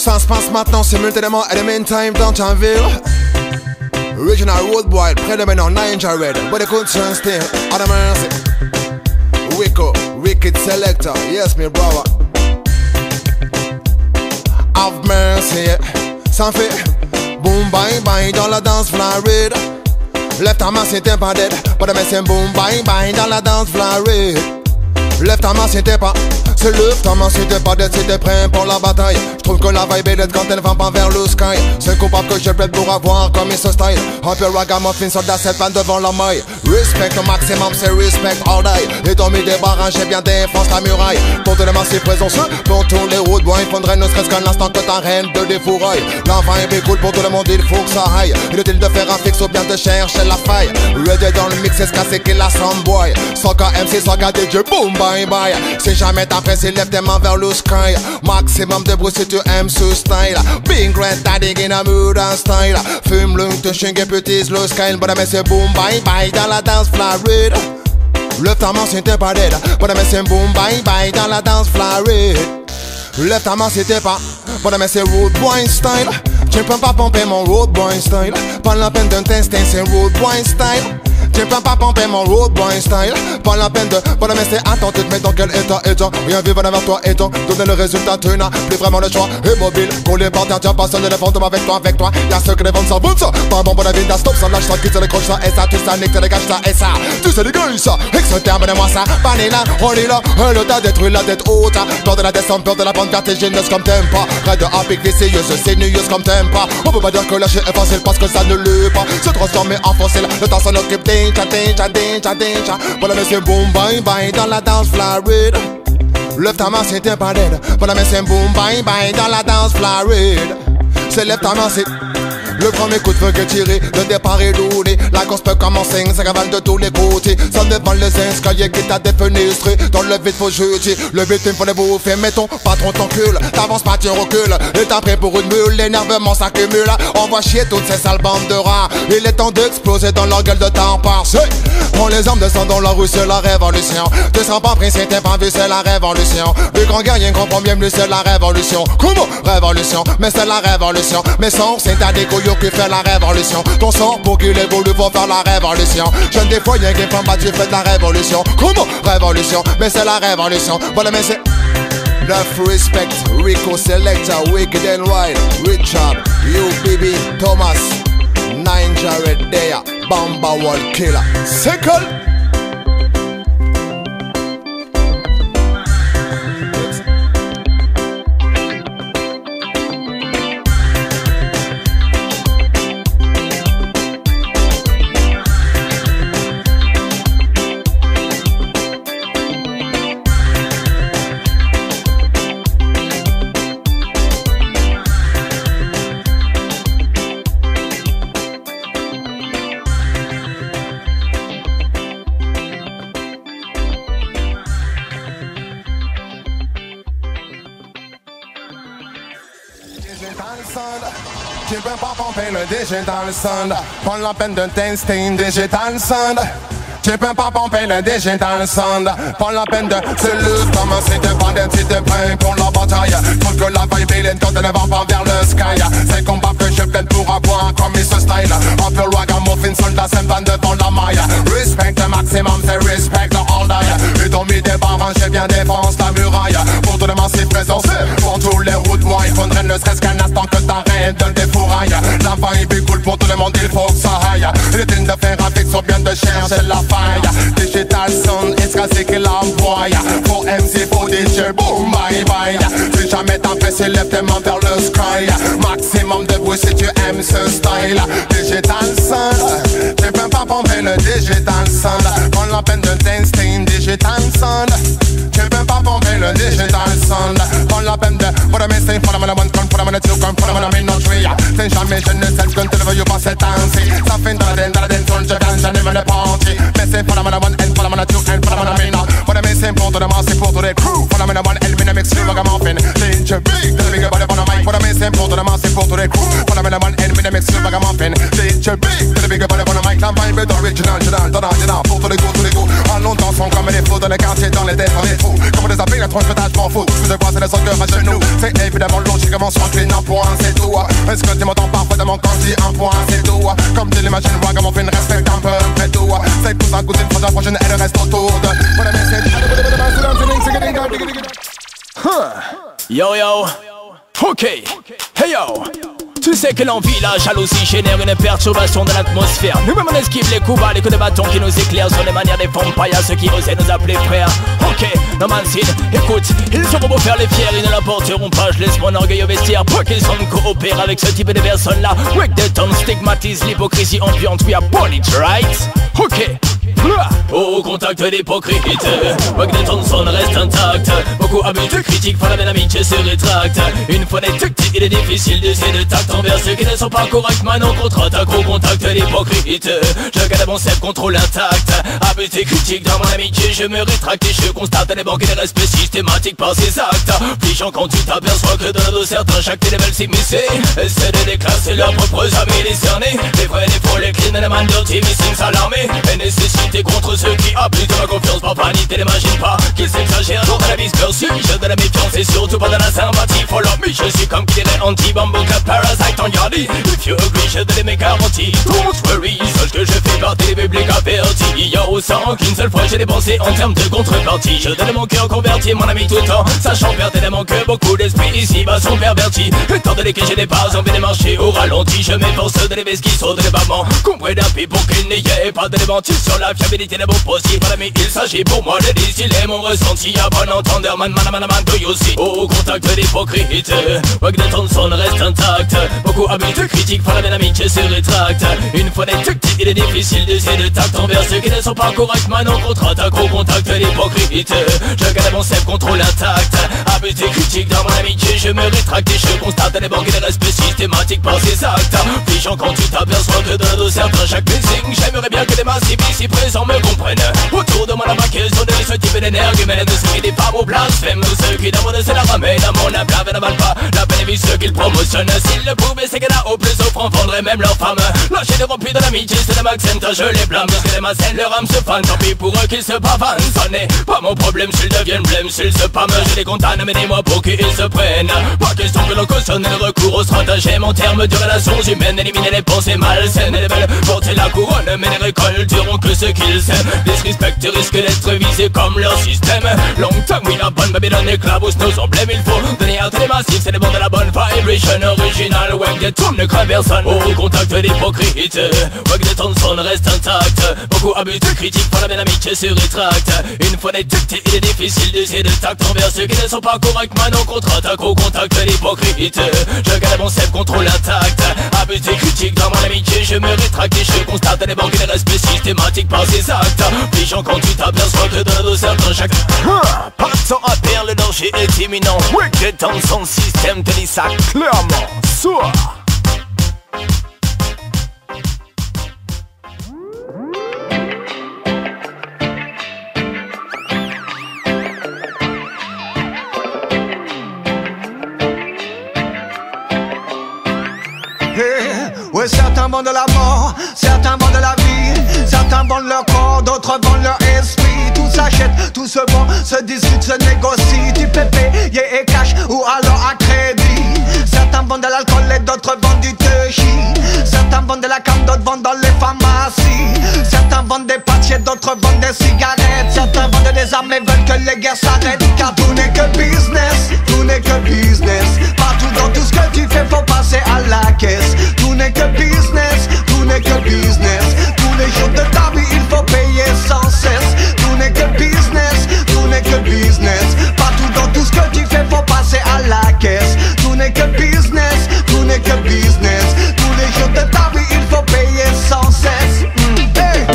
Ça se passe maintenant simultanément at the meantime dans Chanville. Original Road Boy, près de maintenant Ninja Red. But the conscience still, out of mercy. Wicco, wicked selector, yes me brother. Have mercy, yeah. Ça fait boom bang bang dans la danse Floride. Left arm c'était pas dead, but the messing boom bang bang dans la danse Floride. Left arm c'était pas, c'est left arm c'était pas dead, c'était prêt pour la bataille. J'trouve que la vibe est dead quand elle va pas vers le sky. C'est coupable que je plaide pour avoir comme il se style. Un peu ragamuffin, soldat 7 pannes devant la maille. Respect au maximum, c'est respect all day. Et dans mes débarras, j'ai bien défense la muraille. Pour te demander présence, pour tous les road boys, il faudrait ne serait-ce qu'un instant que ta reine de défouraille. La vibe est cool pour tout le monde, il faut que ça aille. Inutile de faire un fixe ou bien de chercher la faille. Ready dans le mix, c'est ce cassé qu'il a soundboy. Sans MC, sans DJ, boom, bye bye. Si jamais t'apprécies, lève tes mains vers le sky. Maximum de bruit si tu aimes ce style. Being great, daddy in a mood and style. Fume le touching et petit le sky. But I c'est boom, bye bye dans la danse Floride. Left arm c'était pas dead, but I c'est boom, bye bye dans la danse Floride. Left arm c'était pas, but I c'est road boy style. Tu peux pas pomper mon road boy style. Pas la peine d'un test, c'est road boy style. Tu peux pas pomper mon road boy style. Pas la peine de, pas de c'est attends, tu te mets dans quel état étant. Rien vivre vers toi étant, donner le résultat, tu n'as plus vraiment le choix. Immobile, collé par terre, tiens pas seul de défendre avec toi. Y'a ceux qui les vendent ça, boum ça. Pas bon pour la vie, stop ça, lâche ça, quitte ça, décroche ça, et ça, tu ça, nique, tu dégages ça, et ça. Tu sais, dégage ça, ex termine moi ça. Vanilla, on est là, le tas détruit la tête haute. Peur de la descente, peur de la pente vertigineuse comme t'aimes pas. Raide apique, vicieuse, sinueuse comme t'aimes pas. On peut pas dire que lâcher est facile parce que ça ne l'est pas. Se transformer en fossile, le temps s'en occupe, danger. Voilà mais c'est boom bye bye dans la danse Floride. Left arm c'était pas dead, voilà mais c'est boom bye bye dans la danse Floride. C'est left arm c'est le premier coup de feu que tiré, le départ est donné. La course peut commencer, ça cavale de tous les côtés. Ça devant les escaliers qui t'a défenestré. Dans le vide faut jeter, le but il faut les bouffer. Mais ton patron t'encule, t'avances pas tu recules. Et t'as prêt pour une mule, l'énervement s'accumule. On va chier toutes ces sales bandes de rats. Il est temps d'exploser dans leur gueule de temps passé. Prends les armes, descends dans la rue, c'est la révolution. Tu seras pas pris si t'es pas vu, c'est la révolution. Le grand guerrier comprend bien mieux, c'est la révolution. Comment révolution? Mais c'est la révolution. Mais sans c'est à des couilles qui fait la révolution. Ton sang pour qu'il évolue va faire la révolution. Jeune des foyers qui font battre, fait la révolution. Comment révolution? Mais c'est la révolution. Voilà mais c'est Enough respect, Rico Selector, Wicked and Wild, Richard, UBB, Thomas, Ninja Red There, Bamba World Killer. Second. Tu peux pas pomper le digital sound. Prends la peine de tester digital sound. Tu peux pas pomper le digital sound. Prends la peine de se lever comme un site pas d'être si t'es prêt pour la bataille. Trouve que la vibe est quand elle ne va pas vers le sky. C'est combat que je plaide pour avoir comme il se style. Un peu ragamuffin, soldat 5 vannes devant la maille. Respect le maximum, c'est respect all day. Et dans mes débarras, j'ai bien défense la muraille. Pour tout le massif présent, pour tous les routes moi, il faudrait ne serait-ce qu'un instant que t'arrêtes de défouraille. La vibe est cool pour tout le monde, il faut que ça aille. Il est temps de faire un fixe ou bien de chercher la faille. Digital sound, est-ce que c'est qu'il envoie? Pour MC, pour DJ, boom, bye bye. Si jamais t'apprécies, lève tes mains vers le sky. Maximum de bruit si tu aimes ce style. Digital sound, tu peux pas pomper le digital sound. Prends la peine de tester digital sound. Tu peux pas pomper le digital sound. Prends la peine de what I'm saying, for the one, come for the two, come for the no tree. C'est jamais je ne sais que tu veux pas cette ainsi. Ça fait dans la den, je viens, j'anime le party. Mais c'est for the one, and for the two, and for the mina. What I'm saying, pour tout le monde, c'est pour tout les crew. For the one, and mina mix, you ragamuffin. DJ big, the big body on the mic. What I'm saying, pour tout le monde, c'est pour tout les crew. For the one, and mina mix, you ragamuffin. DJ big, the big body on the mic. La vibe est original, pour tous les go, nous dansons comme des fous dans le quartier, dans les défenses des fous. Comme des appels, la tronche que je m'en fous. Je fais de quoi, c'est les cœur à genoux. C'est évidemment logique, comment se remplir un point, c'est tout. Est-ce que tu m'entends parfaitement quand je dis un point, c'est tout. Comme tu l'imagines, voir comment on fait une respect un peu près tout. C'est tout ça, goûter une fois la prochaine et le reste autour de. Yo yo, ok, hey yo. Tu sais que l'envie, la jalousie génère une perturbation de l'atmosphère. Nous-mêmes on esquive les coups bas, les coups de bâton qui nous éclairent sur les manières des vampires, ceux qui osaient nous appeler frères. Ok, no Mancine, écoute, ils seront beaux faire les fiers, ils ne la porteront pas, je laisse mon orgueil au vestiaire. Pour qu'ils sont coopèrent avec ce type de personnes-là. Wake the town stigmatise l'hypocrisie ambiante, we are born it, right? Ok. Au contact d'hypocrite, Wake the town son reste intact. Beaucoup abusent de critiques, font la même amitié se rétracte. Une fois des tactiques, il est difficile d'essayer de tact envers ceux qui ne sont pas corrects. Maintenant contre-attaque au contact d'hypocrite. Je garde mon self-control intact. Abuse des critiques dans mon amitié, je me rétracte et je constate les manques de respect systématique par ces actes. Fichant quand tu t'aperçois que dans le dos certains chaque level s'immiscer. Essaie de déclasser leurs propres amis discernés. Les vrais, les faux, les clean et les man dirty missing s'alarmer. Et nécessité contre ceux qui abusent de ma confiance par panique. N'imagine pas qu'ils s'exagèrent dans la dispersion. Je de la méfiance et surtout pas de la sympathie. Follow me, je suis comme qui dirait anti-bambo club parasite en yardy. If you agree, je te les mes garanties. Don't worry, sache que je fais partie des publics avertis. Yo, sans qu'une seule fois j'ai dépensé en termes de contrepartie. Je donne mon cœur converti, mon ami tout le temps. Sachant pertinemment que beaucoup d'esprits ici-bas sont pervertis. Étant donné que je n'ai pas envie de marcher au ralenti, je m'efforce de les qui sont de l'ébarment. Compris d'appui pour qu'il n'y ait pas de démenti sur la fiabilité des mots possibles. Mon ami, il s'agit pour moi de distiller mon ressenti. À bon entendeur, man, do you see? Au contact d'hypocrite, Wake the town son reste intact. Beaucoup abusent de critiques, font la même amitié se rétracte. Une fois des tactiques, il est difficile d'essayer de tact envers ceux qui ne sont pas corrects. Maintenant contre-attaque au contact d'hypocrite. Je garde mon self-control intact. Abuse des critiques dans mon amitié, je me rétracte et je constate les manques de respect systématiques par ces actes. Fichant quand tu t'aperçois que dans le dos certains chaque blessing. J'aimerais bien que les massifs ici présents me comprennent. Autour de moi la question de ce type d'énergumène, de ceux qui des femmes au blasphème, tous ceux qui demandent c'est la ramène à mon ablave et n'avalent pas la bénéfice ceux qu'ils promotionnent. S'ils le pouvaient, c'est que là au plus offrant vendraient même leurs femmes. Lâcher des remplis de l'amitié, c'est le maxime, je les blâme. Parce que les massènes, leur âme se fanent, tant pis pour eux qu'ils se pavanent. Ça n'est pas mon problème s'ils deviennent blêmes, s'ils se pâment, je les condamne, mais dis-moi pour qu'ils se prennent. Pas question que l'on cautionne le recours au stratagème en termes de relations humaines. Éliminer les pensées malsaines et les belles porter la couronne, mais les récolteront que ce qu'ils aiment. Disrespect risque d'être visé comme leur système. Longtemps, oui, la bonne Babylone éclabousse nos emblèmes. Il faut donner à tous les massifs, c'est le bon de la bonne vibration originale. Wake the town ne craint personne. Au contact d'hypocrite, Wake the town son reste intact. Beaucoup abusent de critiques, font la même amitié se rétracte. Une fois des tactiques, il est difficile d'essayer de tact envers ceux qui ne sont pas corrects. Maintenant contre-attaque au contact d'hypocrite. Je garde mon self-control intact. Abuse des critiques dans mon amitié, je me rétracte et je constate les manques de respect systématiques par ces actes. Fichant quand tu t'aperçois que dans le dos certains chaque pas de temps à perdre, le danger est imminent. Wake the town, son système te dit ça clairement. Soir. Ouais, certains vendent de la mort, certains vendent de la vie, certains vendent leur corps, d'autres vendent leur esprit. Tout s'achète, tout se vend, se discute, se négocie. Du pépé, et cash ou alors à crédit. Certains vendent de l'alcool et d'autres vendent du touchy. Certains vendent de la cam, d'autres vendent dans les pharmacies. Certains vendent des patchs et d'autres vendent des cigarettes. Certains vendent des armes et veulent que les guerres s'arrêtent. Car tout n'est que business, tout n'est que business. Partout dans tout ce que tu fais, faut passer à la caisse. Tout n'est que business, tout n'est que business. Tous les jours de ta vie, il faut payer sans cesse. Tout n'est que business, tout n'est que business. Partout dans tout ce que tu fais, faut passer à la caisse. Tout n'est que business, tout n'est que business. Tous les jours de ta vie, il faut payer sans cesse. Hey.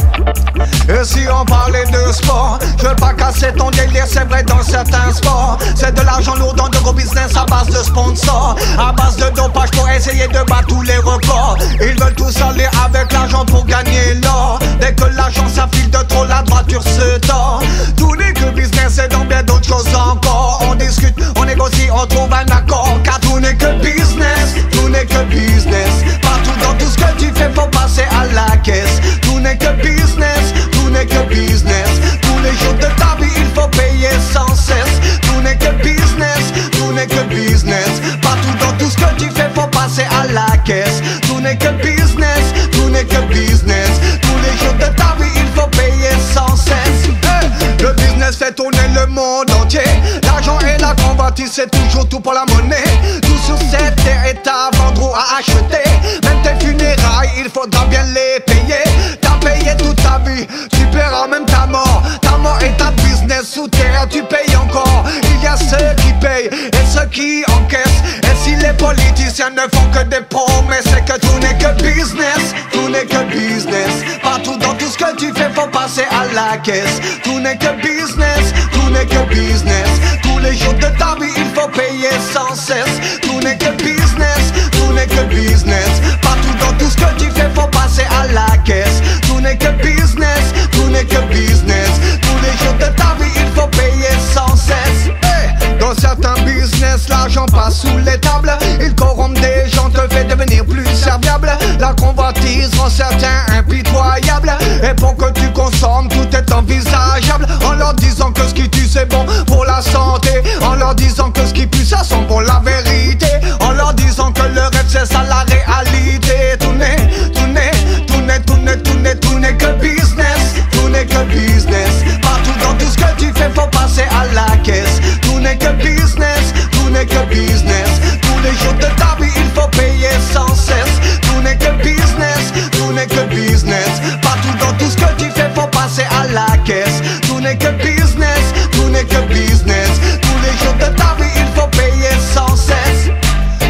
Et si on parlait de sport, je veux pas casser ton délire, c'est vrai dans certains sports. C'est de l'argent lourd dans de gros business à base de sponsors, à base de dopage pour essayer de battre tous les records. Ils veulent tous aller avec l'argent pour gagner l'or. Dès que l'argent s'affile de trop, la droiture se tord. Tout n'est que business et dans bien d'autres choses encore. On discute, on négocie, on trouve un accord. Car tout n'est que business, tout n'est que business. Partout dans tout ce que tu fais, faut passer à la caisse. Tout n'est que business, tout n'est que business. Tous les caisse. Tout n'est que business, tout n'est que business. Tous les jours de ta vie il faut payer sans cesse. Le business fait tourner le monde entier. L'argent et la convoitise c'est toujours tout pour la monnaie. Tout sur cette terre est à vendre ou à acheter. Même tes funérailles il faudra bien les payer. T'as payé toute ta vie, tu paieras même ta mort. Ta mort est ta business sous terre, tu payes encore. Il y a ceux qui payent et ceux qui encaissent. Et si les politiciens ne font que des promesses, c'est que tout n'est que business, tout n'est que business. Partout dans tout ce que tu fais faut passer à la caisse. Tout n'est que business, tout n'est que business. Tous les jours de ta vie il faut payer sans cesse. Tout n'est que business, tout n'est que business. Partout dans tout ce que tu fais faut passer à la caisse. Tout n'est que business, tout n'est que business. Tous les jours de ta vie il faut payer sans cesse. Dans certains business l'argent passe sous les tables. Il corrompt des gens, te fait devenir plus serviable. La convoitise rend certains impitoyables. Et pour que tu consommes tout est envisageable. En leur disant que ce qui tue c'est bon pour la santé. En leur disant que ce qui pue ça sent bon la vérité. En leur disant que le rêve c'est ça la réalité. Tout n'est que business. Tout n'est que business. Partout dans tout ce que tu fais faut passer à la caisse. Tout n'est que business, tout n'est que business. Tous les jours de ta vie il faut payer sans cesse. Tout n'est que business, tout n'est que business. Partout dans tout ce que tu fais faut passer à la caisse. Tout n'est que business, tout n'est que business. Tous les jours de ta vie il faut payer sans cesse.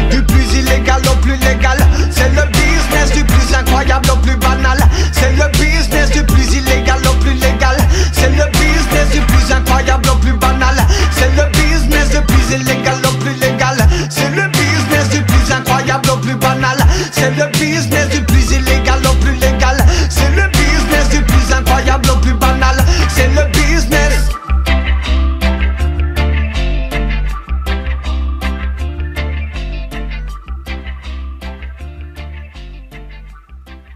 Du plus illégal au plus légal, c'est le business du plus incroyable au plus banal. C'est le business du plus illégal au plus légal. C'est le business du plus incroyable au plus banal. C'est le business du plus illégal au plus légal. C'est le business du plus incroyable au plus banal. C'est le business du plus illégal au plus légal. C'est le business du plus incroyable au plus banal. C'est le business.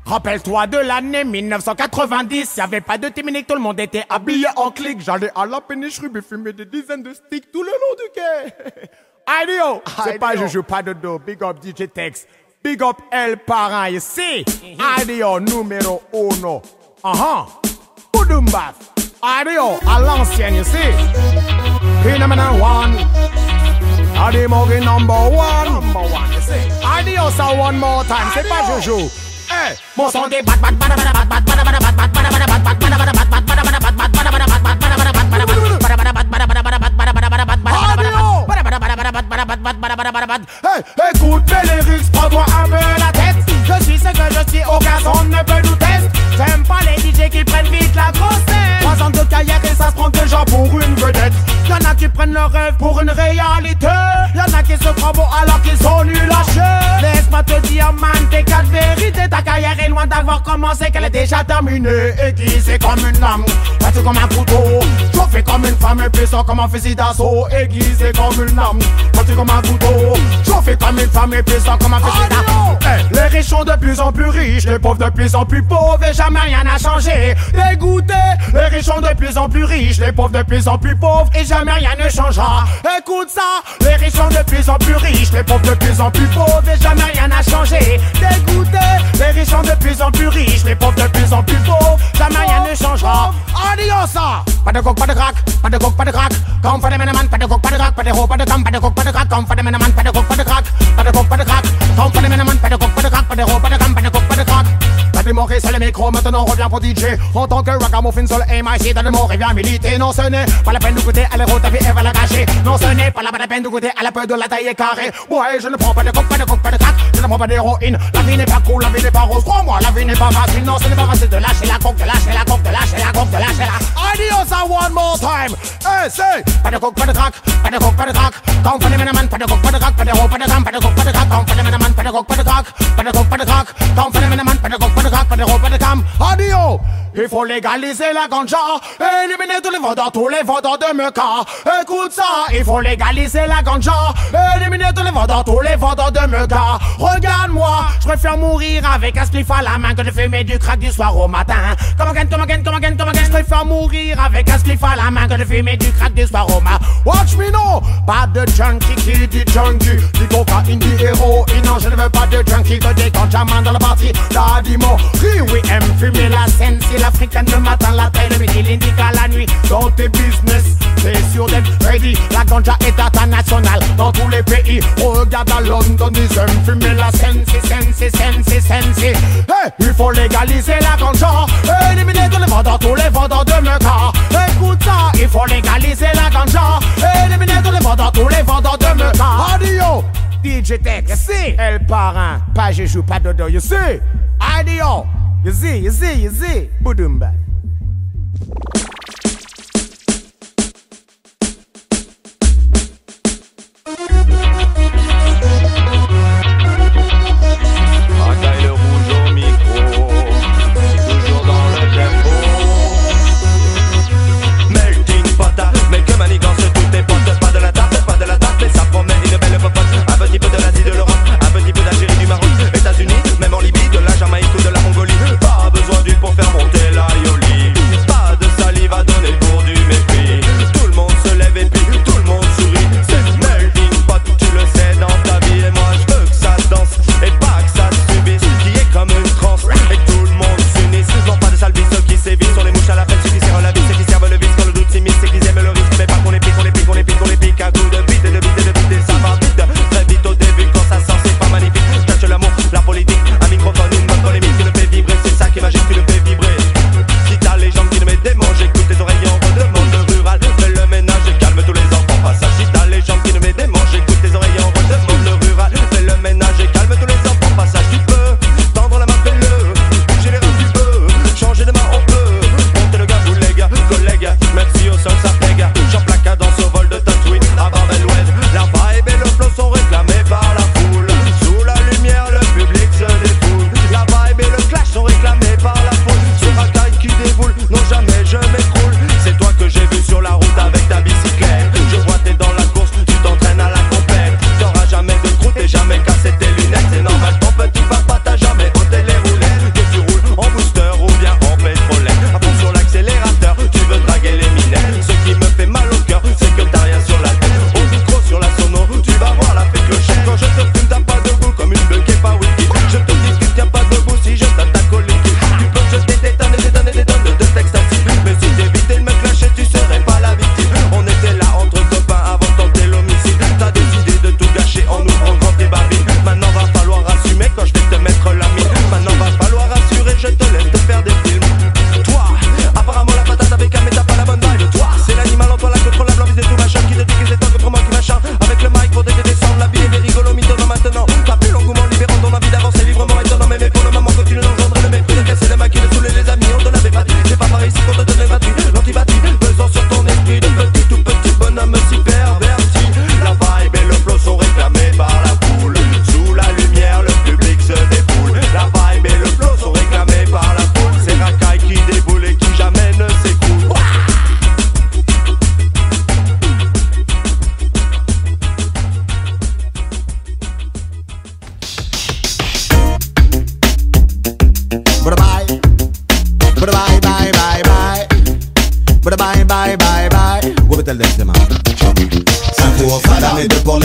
Rappelle-toi de l'année 1990, y'avait pas de timinique, tout le monde était habillé en clic. J'allais à la péniche rue fumer des dizaines de sticks tout le long du quai. Idio, c'est pas je joue pas de dos, big up DJ Tex, big up El Parent ici. Idio numéro 1. Oudumbaf, Idio à l'ancienne ici. Phenomenon 1. Adi Morgan number 1. Idio ça one more time, c'est pas je joue. Hey, mon son des bat bat bat bat bat bat bat bat bat bat bat hey, écoute mes lyrics, prends-moi un peu la tête. Je suis ce que je suis, aucun son ne peut nous tester. J'aime pas les DJ qui prennent vite la grosse tête. 3 ans de carrière et ça se prend déjà pour une vedette. Y'en a qui prennent leur rêve pour une réalité. Y'en a qui se croient beaux alors qu'ils sont nuls à chier. Laisse-moi te dire man, tes 4 vérités. Ta carrière est loin d'avoir commencé, qu'elle est déjà terminée. Aiguisée comme une lame, battue comme un couteau. Chauffée comme une femme et puissant comme un fusil d'assaut. Aiguisée comme une lame, battue comme un couteau. Chauffée comme une femme et puissant comme un fusil d'assaut. Hey, les riches sont de plus en plus riches, les pauvres de plus en plus pauvres et jamais rien n'a changé. Dégoûté, les riches sont de plus en plus riches, les pauvres de plus en plus pauvres et jamais rien ne changera. Écoute ça, les riches sont de plus en plus riches, les pauvres de plus en plus pauvres et jamais rien n'a changé. Dégoûté, les riches sont de plus en plus riches, les pauvres de plus en plus pauvres, jamais rien ne changera. Adios ça. Pas de coke, pas de crack, pas de coke, pas de crack. Comme fait des menaman, pas de coke, pas de crack, pas de ro, pas de cam, pas de coke, pas de crack. Comme fait des menaman, pas de coke, pas de crack, pas de coke, pas de crack. Comme fait des menaman, pas de coke, pas de crack, pas de ro, pas de cam, pas de coke, pas de crack. T'as démoré sur le micro, maintenant on revient pour DJ. En tant que ragamuffin seul MIC, t'as démoré, viens militer. Non, ce n'est pas la peine de goûter à l'héros, ta vie elle va la gâcher. Non, ce n'est pas la peine de goûter à la peur de la taille carrée. Ouais, je ne prends pas de coke, pas de coke, pas de crack. Je ne prends pas d'héroïne. La vie n'est pas cool, la vie n'est pas rose. Crois-moi, la vie n'est pas facile. Non, ce n'est pas facile de lâcher la coke, de lâcher la coke, de lâcher la coke, de lâcher la. Adios, one more time. Hey, say. Pas de coke, pas de crack, pas de coke, pas de crack. Comme fait des menaman, pas de coke, pas de crack, pas de ro, pas de cam, pas de coke, pas de crack. Comme fait des menaman, pas de coke, pas de crack, pas de coke, pas de crack. Comme fait des menaman, pas de coke, pas de crack, pas de ro, pas de cam. Adio. Il faut légaliser la ganja, éliminer tous les vendeurs de meca. Écoute ça, il faut légaliser la ganja, éliminer tous les vendeurs de meca. Regarde-moi, je préfère mourir avec un spliff à la main que de fumer du crack du soir au matin. Come again, je préfère mourir avec un spliff à la main que de fumer du crack du soir au matin. Watch me no, Pas de junkie qui dit junkie, du cocaïne, du héroïne. Non, je ne veux pas de junkie, que des ganjamans dans la partie. T'as dit mot, oui, aime fumer la scène. C'est l'africaine le matin, la taille, le midi, l'indica la nuit. Dans tes business, c'est sûr d'être ready. La ganja est internationale dans tous les pays. Regarde à London, ils aiment fumer la scène. C'est sensi. Hey, il faut légaliser la ganja. Éliminer tous les vendeurs, tous les vendeurs de meca. Écoute ça, il faut légaliser la ganja. Éliminer tous les vendeurs, tous les vendeurs de meca. Adio, DJ Tech, you see? El Parrain, pas je joue, pas dodo, you see? Adio, you see? Boudumba.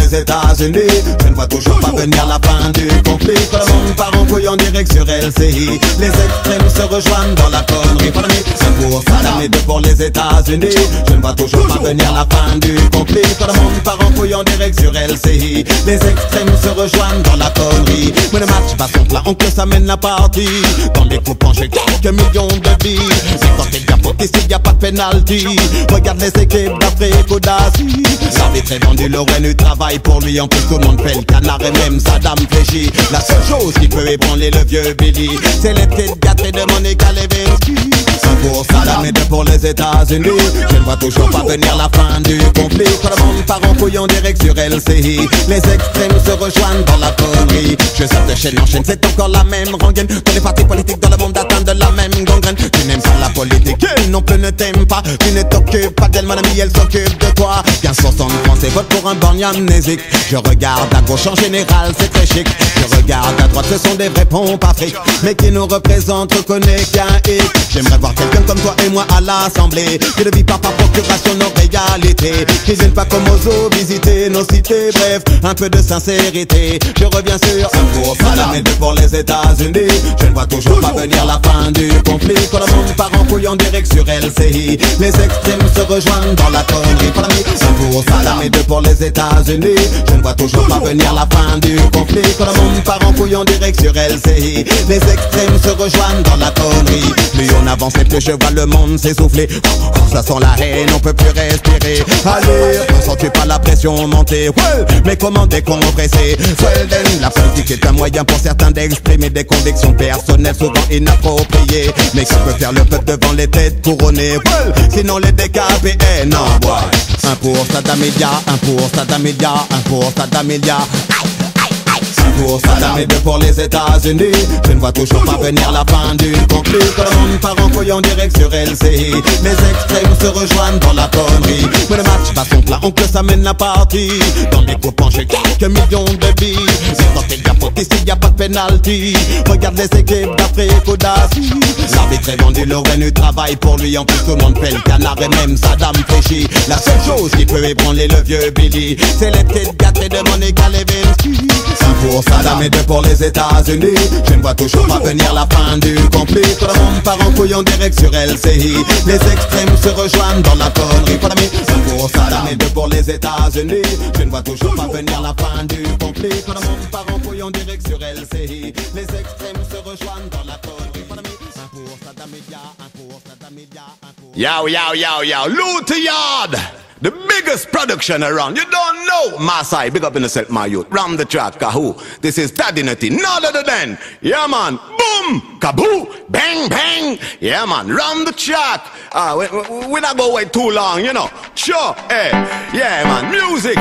États-Unis, je ne vois toujours pas venir la fin du conflit. Tout le monde part en couille en direct sur LCI. Les extrêmes se rejoignent dans la connerie. Un pour Saddam et deux pour les États-Unis. Je ne vois toujours pas venir la fin du conflit. Tout le monde part en couille en direct sur LCI. Les extrêmes se rejoignent dans la connerie. Mais le match va son plein, on que ça mène la partie. Dans les coupes j'ai quelques millions de vies. C'est quand t'es bien faute ici, y a pas de penalty. Regarde les équipes d'Afrique ou d'Asie. L'arbitre est vendu, le Renu travaille pour lui. En plus tout le monde fait le canard et même Saddam fléchit. La seule chose qui peut ébranler le vieux Billy, c'est les petites gâteries de Monica Lewinsky. Un pour Saddam et deux pour les États-Unis. Je ne vois toujours pas venir la fin du conflit. Tout le monde part en couille en direct sur LCI. Les extrêmes se rejoignent dans la connerie. Je sors de chaîne en chaîne, c'est encore la même rengaine. Tous les partis politiques dans le monde atteignent de la même gangrène. Tu n'aimes pas la politique, elle non plus ne t'aime pas. Tu ne t'occupes pas d'elle, mon ami, elle s'occupe de toi. 15% de Français votent pour un borgne amnésique. Je regarde à gauche en général, c'est très chic. Je regarde à droite, ce sont des vrais pompes afriques. Mais qui nous représentent, reconnaît qu'il y a un hic. J'aimerais voir quelqu'un comme toi et moi à l'Assemblée, qui ne vit pas par procuration nos réalités, qui viennent pas comme aux zoo visiter nos cités. Bref, un peu de sincérité. Je reviens sur un pour Saddam et deux pour les États-Unis. Je ne vois toujours pas venir la fin du conflit. Quand le monde part en couille en direct sur LCI, les extrêmes se rejoignent dans la connerie. Un pour Saddam et deux pour les États-Unis. Je ne vois toujours pas venir la fin du conflit. Quand le monde part en couille en direct sur LCI, les extrêmes se rejoignent dans la connerie. Plus on avance et plus je vois le monde s'essouffler. Ça sent la haine, on peut plus respirer. Allez, ne sens-tu pas la pression monter? Ouais, mais comment décompresser? La politique est un moyen pour certains d'exprimer des convictions personnelles souvent inappropriées. Mais que peut faire le peuple devant les têtes couronnées? Ouais, sinon les décaper, non, ouais. Un pour Saddam Media, un pour Saddam Media, un pour Saddam Media. Pour Saddam et deux pour les États-Unis. Je ne vois toujours pas venir la fin du conflit. Quand le monde part en couille en direct sur LCI, les extrêmes se rejoignent dans la connerie. Mais le match va son plat, on que ça mène la partie. Dans les groupes penchés, quelques millions de vies. Mais quand il y a faute ici, y a pas de penalty. Regarde les équipes d'Afrique ou d'Asie. L'arbitre est vendu, le revenu travaille pour lui. En plus tout le monde fait le canard et même Saddam fléchit. La seule chose qui peut ébranler le vieux Billy, c'est les petites gâteries de Monica Lewinsky. Un pour Saddam et deux pour les États-Unis. Je ne vois toujours pas venir la fin du conflit. Tout le monde part en couille en direct sur LCI, les extrêmes se rejoignent dans la connerie. Un pour Saddam et deux pour les États-Unis. Je ne vois toujours pas venir la fin du conflit. Tout le monde part en couille en direct sur LCI, les extrêmes se rejoignent dans la connerie. Un pour Saddam Media, un pour Saddam Media, un pour... Yo, yo, yo, yo, Luther Yard, the biggest production around. You don't know, Masai, big up in yourself, my youth. Ram the track, kahoo. This is Daddy Nutty, none other than, yeah man, boom, kaboo, bang, bang. Yeah man, ram the track. We not go wait too long, you know. Sure, yeah man, music,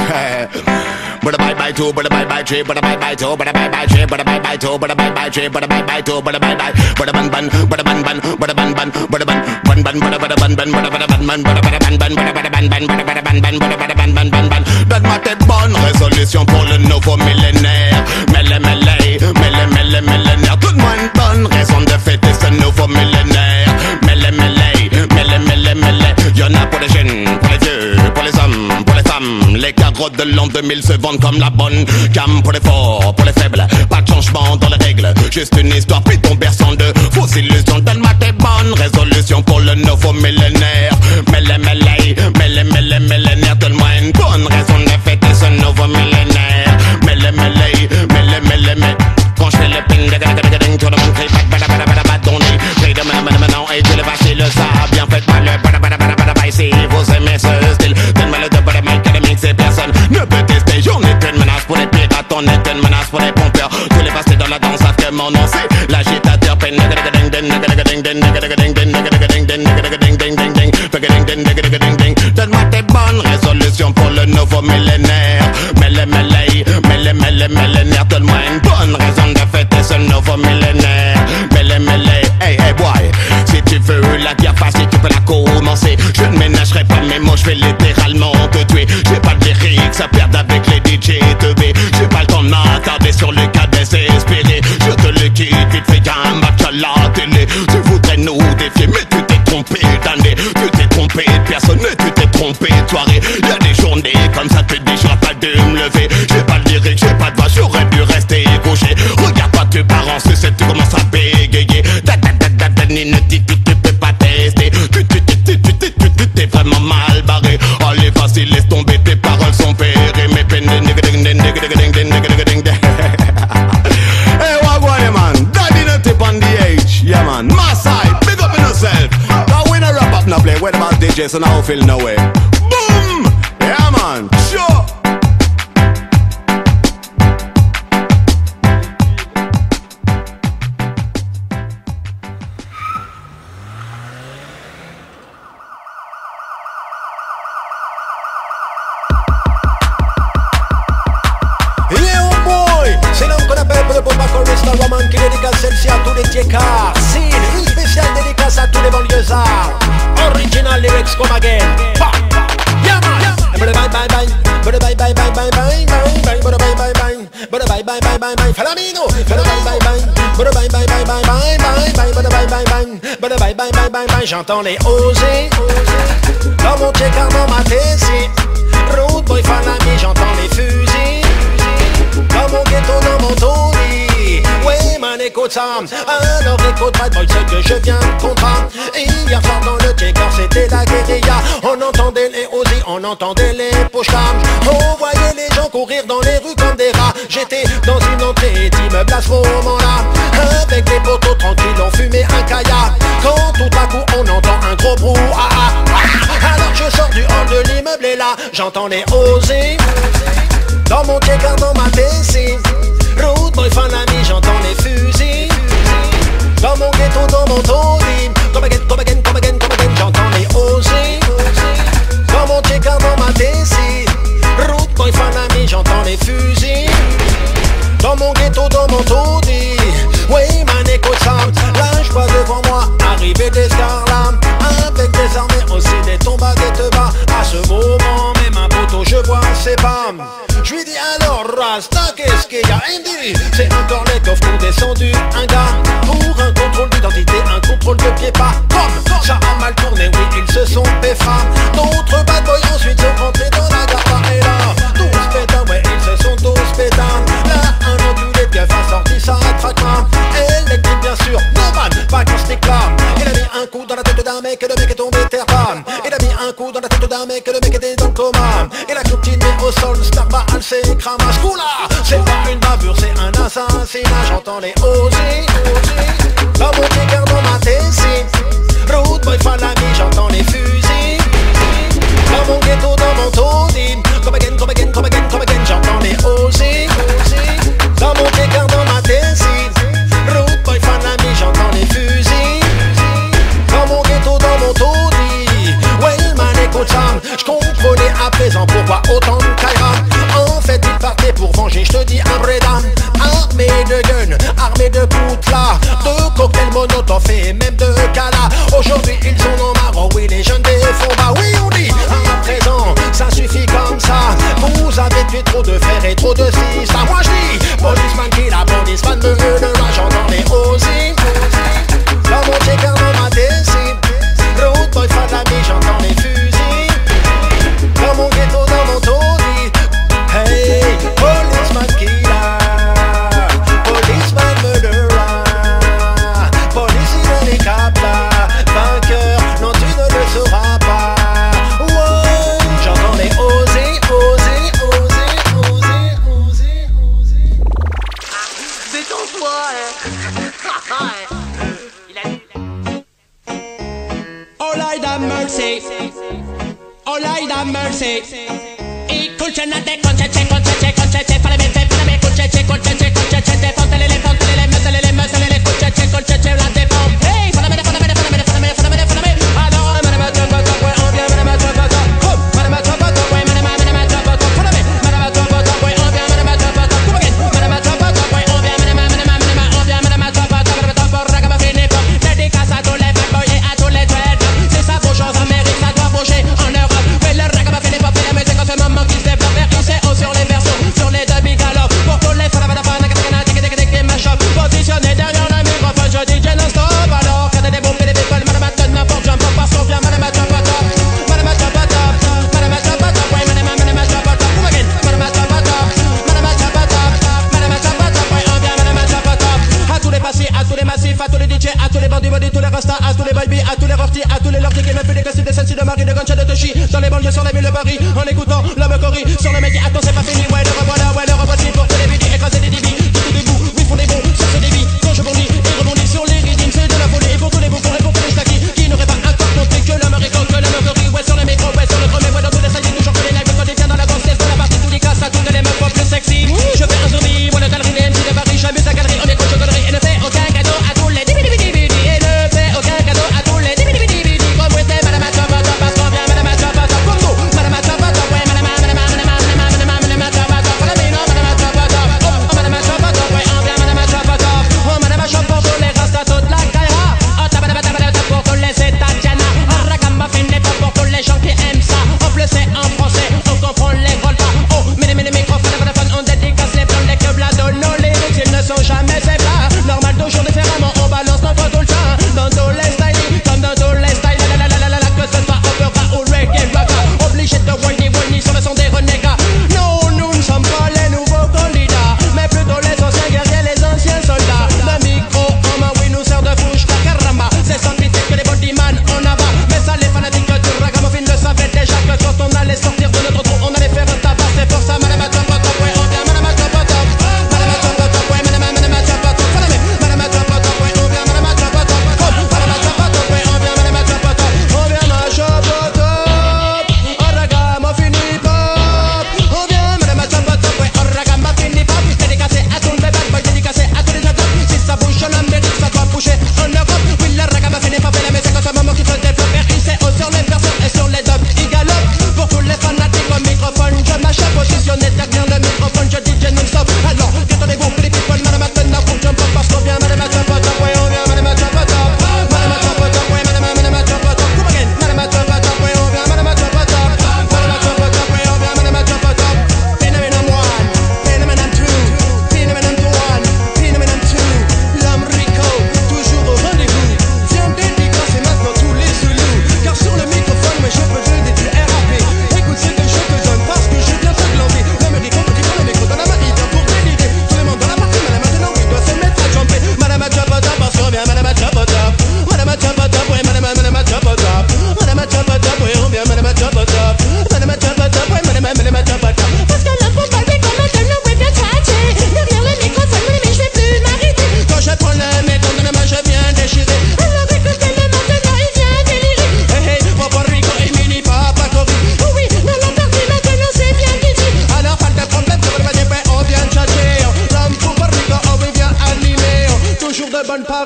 But a bye bye two, but a bye bye three, but a bye bye two, but a bye bye three, but a bye bye two, but a bye bye three, but a bye bye two, but a bye bye, but a ban ban, but a ban ban, but a ban ban, but a ban ban, but a ban ban, but a ban ban, but a ban ban, but a ban ban, but a ban ban, but a ban ban, but a ban ban, ban ban. Donne ma tête bonne résolution pour le nouveau millénaire. Mêlé, mêlé, mêlé, mêlé, millénaire. Tout le monde donne raison de fêter ce nouveau millénaire. Mêlé, mêlé, mêlé, mêlé, mêlé. Y'en a pour les jeunes, pour les vieux, pour les hommes, pour les femmes. Les carreaux de l'an 2000 se vendent comme la bonne gamme. Pour les forts, pour les faibles, pas de changement dans les règles. Juste une histoire, puis ton berçant de fausses illusions. Donne-moi tes bonnes résolutions pour le nouveau millénaire. Mêlé, mêlé, mêlé, mêlé, millénaire. Donne-moi une bonne raison de fêter ce nouveau millénaire. Mêlé, mêlé, mêlé, mêlé, mêlé. Quand je fais le ping, tout le monde crie badonner. Crie de maintenant, et tu le vas, le ça. Bien fait par le si vous aimez ce style, donne-moi le double de mic et de mixer, personne ne peut tester. J'en ai une menace pour les pirates, on est une menace pour les pompeurs. Tous les passés dans la danse savent que mon nom c'est l'agitateur. Donne-moi tes bonnes résolutions pour le nouveau millénaire. Mêlé, mêlé, mêlé, mêlé, millénaire. Donne-moi une bonne raison de fêter ce nouveau millénaire. Mêlé, mêlé, hey, hey boy. Si tu veux la guerre facile, tu peux la commencer. Je ne ménagerai pas mes mots, je vais littéralement te tuer. J'ai pas de lyrics à perdre avec les DJ TV. J'ai pas le temps de m'attarder sur le cas désespéré. Je te le quitte, vite fait un match à la télé. Tu voudrais nous défier, mais tu t'es trompé d'année. Tu t'es trompé de personne, tu t'es trompé de soirée. Y'a des journées comme ça, tu te dis j'aurais pas dû me lever. J'ai pas de lyrics, j'ai pas de voix, j'aurais dû rester couché. Regarde pas tes parents, c'est tu commences à bégayer. Tu peux pas tester. T'es vraiment mal barré. Allez vas-y laisse tomber, tes paroles sont pérées. Mais peine Hey wagwan man, Daddy Nutty on the age. Yeah man, Masai, big up in yourself. Now we not wrap up now play. Where about DJ so now feel no way. Boom, yeah man, sure. appelle pour le Boba Chorista Roman qui dédicace celle-ci à tous les tiecards. Sid, une spéciale dédicace à tous les banlieusards. Original lyrics come again. Yeah man. Bye bye bye bye. Bye bye bye bye bye bye bye. Bye bye bye bye. Bye bye bye bye bye bye. Falamino. Bye bye bye bye. Bye bye bye bye bye bye bye bye. Bye bye bye bye. Bye bye bye bye bye bye. J'entends les oser. Dans mon checker, dans ma Tessie. Road boy fanami, j'entends les fusils. Dans mon ghetto, dans mon Tony. Ouais man, écoute ça. Alors écoute bad boy, ce que je viens de comprendre. Hier soir dans le checker, c'était la guérilla. On entendait les Ozzy, on entendait les pochams. On voyait les gens courir dans les rues comme des rats. J'étais dans une entrée d'immeuble à ce moment-là. Avec des poteaux tranquilles, on fumait un kayak. Quand tout à coup on entend un gros brouhaha. Alors je sors du hall de l'immeuble et là j'entends les oser. Dans mon checker, dans ma PC. Road boy fanami, j'entends les fusils. Dans mon ghetto, dans mon Tony. Come again, come again, come again, come again. J'entends les oser. Dans mon checker, dans ma DC. Road boy fanami, j'entends les fusils. Dans mon ghetto, dans mon Tony. Oui man, écoute ça. Là je vois devant moi arriver des scarlams. Avec des armées aussi des tombes à des bas. À ce moment même un poteau je vois c'est pas. Je lui dis alors Rasta qu'est-ce qu'il y a? Il me dit c'est encore les coffres qui ont descendu un gars. Pour un contrôle d'identité, un contrôle de pied pas. Comme ça a mal tourné, oui ils se sont péfras. D'autres bad boys ensuite sont rentrés dans la gare. Et là, 12 pétards, ouais ils se sont tous pétards. Là un enculé de keuf a sorti sa tracma. Électrique bien sûr, no man, pas qu'un stick là. Il a mis un coup dans la tête d'un mec et le mec est tombé terre bam. Il a mis un coup dans la tête d'un mec et le mec était dans le coma. Il a continué au sol, Starba, elle s'est cramasse. Oula, c'est pas une bavure, c'est un assassinat. J'entends les oser. Dans mon checker, dans ma Tessie. Road boy fanami, j'entends les fusils. Dans mon ghetto, dans mon Tony. Come again, come again, come again, come again. J'entends les oser. Dans mon checker, dans ma Tessie. Road boy fanami, j'entends les fusils. Dans mon ghetto, dans mon Tony. Well man, écoute ça. J'comprenais à présent pourquoi autant de Kaira. En fait ils partaient pour venger, je te dis un vrai dame. Armé de guns, armé de poutlas, de cocktails Molotov et même de cala. Aujourd'hui ils en ont marre, oh oui les jeunes des fonds bas. Oui on dit, à présent ça suffit comme ça. Vous avez tué trop de frères et trop de six. Ça moi je dis, policeman qui la policeman me veut le rage. J'entends les oser. Dans mon checker, dans ma DC. Road boy fanami, j'entends les fusils. Dans mon ghetto, dans mon Tony. Hey, policeman killer, policeman murderer, police dans les caps là, vainqueur, non tu ne le sauras pas. Wow, j'entends les oser, oser, oser, oser, oser, oser. Détends-toi, Il a dit. Oh Lord have mercy, oh Lord have mercy. Cuccianate, concece, concece, concece, falamente, falame, cucece, concece, concece, fontele, mettele, mettele, cucece, concece, la te pom. Hey, falame, falame, falame, falame, falame, falame. Alors, madame, tu vas toi, on vient, madame, tu vas toi. Hop, madame, tu vas toi, madame, tu vas toi. Falame, madame, tu vas toi, on vient, madame, tu vas toi. Come again, madame, tu vas toi, on vient, madame, on vient, madame, tu vas toi, madame, tu vas toi, ragaba fini pop. Dédicace à tous les bad boys et à tous les dreads. Si ça bouge en Amérique, ça doit bouger en Europe. Mais le ragaba fini pop, et la musique en ce moment qui se développe. Sur les versos, sur les deux bigalops. Pour tous les fans, positionné derrière le microphone, je dis je non stop.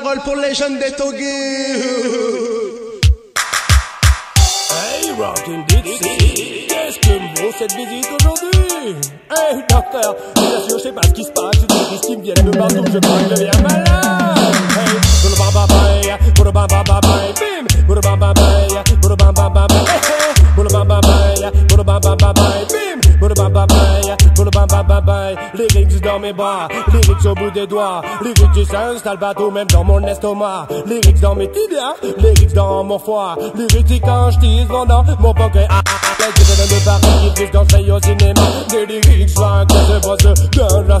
parole pour les jeunes des Togues. Hey, Rockin' Dixie, qu'est-ce que me vaut cette visite aujourd'hui? Hey, docteur, bien sûr, je sais pas ce qui se passe. J'ai des risques qui me viennent de partout, je crois que je deviens malade. Hey, boulabababaya, boulabababaya, bim, boulabababaya, boulabababaya, hey, boulabababaya, boulabababaya, bim, boulabababaya, boulabababaya. Lyrics dans mes bras, lyrics au bout des doigts, lyrics qui s'installent partout, même dans mon estomac. Lyrics dans mes tibias, lyrics dans mon foie, lyrics quand je tisse pendant mon pocket. Je te donne de Paris qui quand je vais au cinéma. Des lyrics swag, je bosse dans la cinéma.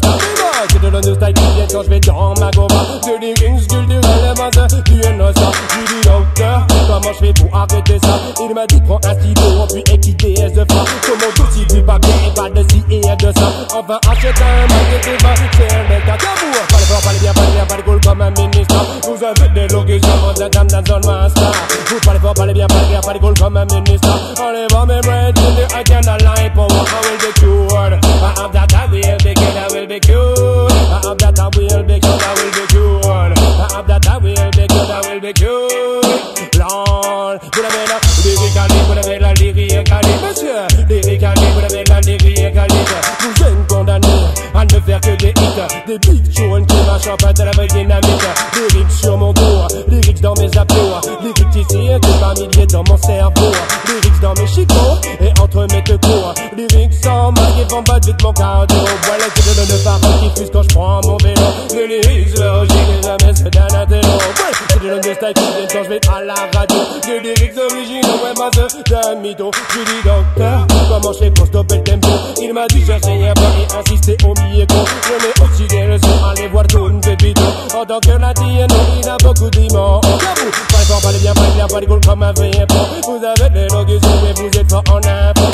Je te donne de style qui vient quand je vais dans ma goma. Des lyrics culturels, moi tu es innocent. Je dis docteur, comment je fais pour arrêter ça? Il m'a dit prends un stylo, puis équiter de fra. Comment tout si du papier et pas de ci et de ça. Enfin achète un maquette et va faire le cacabour. Parlez fort, parlez bien, parlez cool comme un ministre. Vous avez des locutions, vous êtes un zone master. Vous parlez fort, parlez bien, parlez cool comme un ministre. Allez voir mes brains, I cannot lie for what I will be cured. I have that I will be good, I will be cured. I have that I will be good, I will be cured. I have that I will be good, I will be cured. Lord, vous avez la lyricalité, vous avez la lyricalité, monsieur. Lyricalité, vous avez la lyricalité. Vous êtes condamnés à ne faire que des hits, des big tunes qui marchent en pâte à la vraie dynamique. Lyrics sur mon dos, lyrics dans mes abdos, lyrics ici et tout par milliers dans mon cerveau. Lyrics dans mes chicots et entre mes deux cours. Lyrics sans maille et vont battre vite mon cardio. Voilà que je donne de paroles qui fusent quand je prends mon vélo. Les lyrics logiques et jamais ceux d'un intello. Ouais, je te donne des styles qui viennent quand je vais à la radio. Les lyrics originaux, ouais, moi ceux d'un mytho. Je dis docteur, comment je fais pour stopper le tempo? Il m'a dit chercher un peu et insister au micro. Je mets aussi des leçons, allez voir tout une pépite. En tant que latino, il a beaucoup d'immenses. Parlez fort, parlez bien, parlez cool comme un vrai pro. Vous avez des locutions et vous êtes fort en info.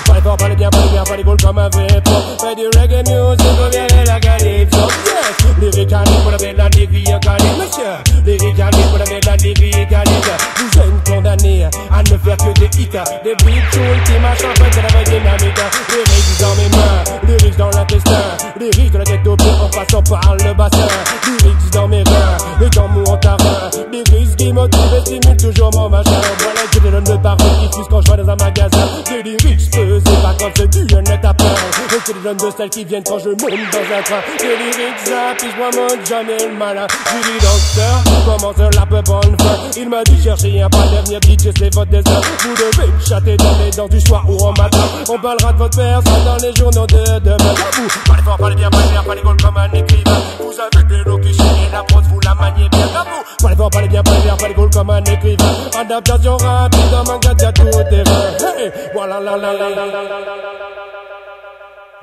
Parlez fort, parlez bien, parlez cool comme un vrai pro. Faites du reggae music, vous viendrez la calypso. Yes, lyricalité, vous avez la lyricalité, monsieur. Lyricalité, vous avez la lyricalité. Vous êtes condamnés à ne faire que des hits, des big tunes qui marchent en fait de la vraie dynamique. Lyrics dans mes mains, lyrics dans l'intestin, lyrics de la tête au pied en passant par le bassin. Lyrics dans mes reins et dans mon terrain, lyrics qui motivent et stimulent toujours mon machin. Voilà que je te donne de paroles qui fusent quand je vais dans un magasin. Des lyrics pesés pas quand c'est du net à plein. Et je te donne de celles qui viennent quand je monte dans un train. Des lyrics appuient, moi monte jamais le malin. Je dis docteur, comment cela peut prendre fin? Il m'a dit chercher un pas d'avenir, DJ c'est votre destin. Vous devez me chatter dans les dents du soir ou au matin. On parlera de votre personne dans les journaux de demain. Vous parlez fort, parlez bien, parlez cool comme un écrivain. Vous avez des locutions et la prose vous la maniez bien. Vous parlez fort, parlez bien, parlez cool comme un écrivain. Adaptation rapide dans manga de tout terrain. Hey, voilà la la la la la la.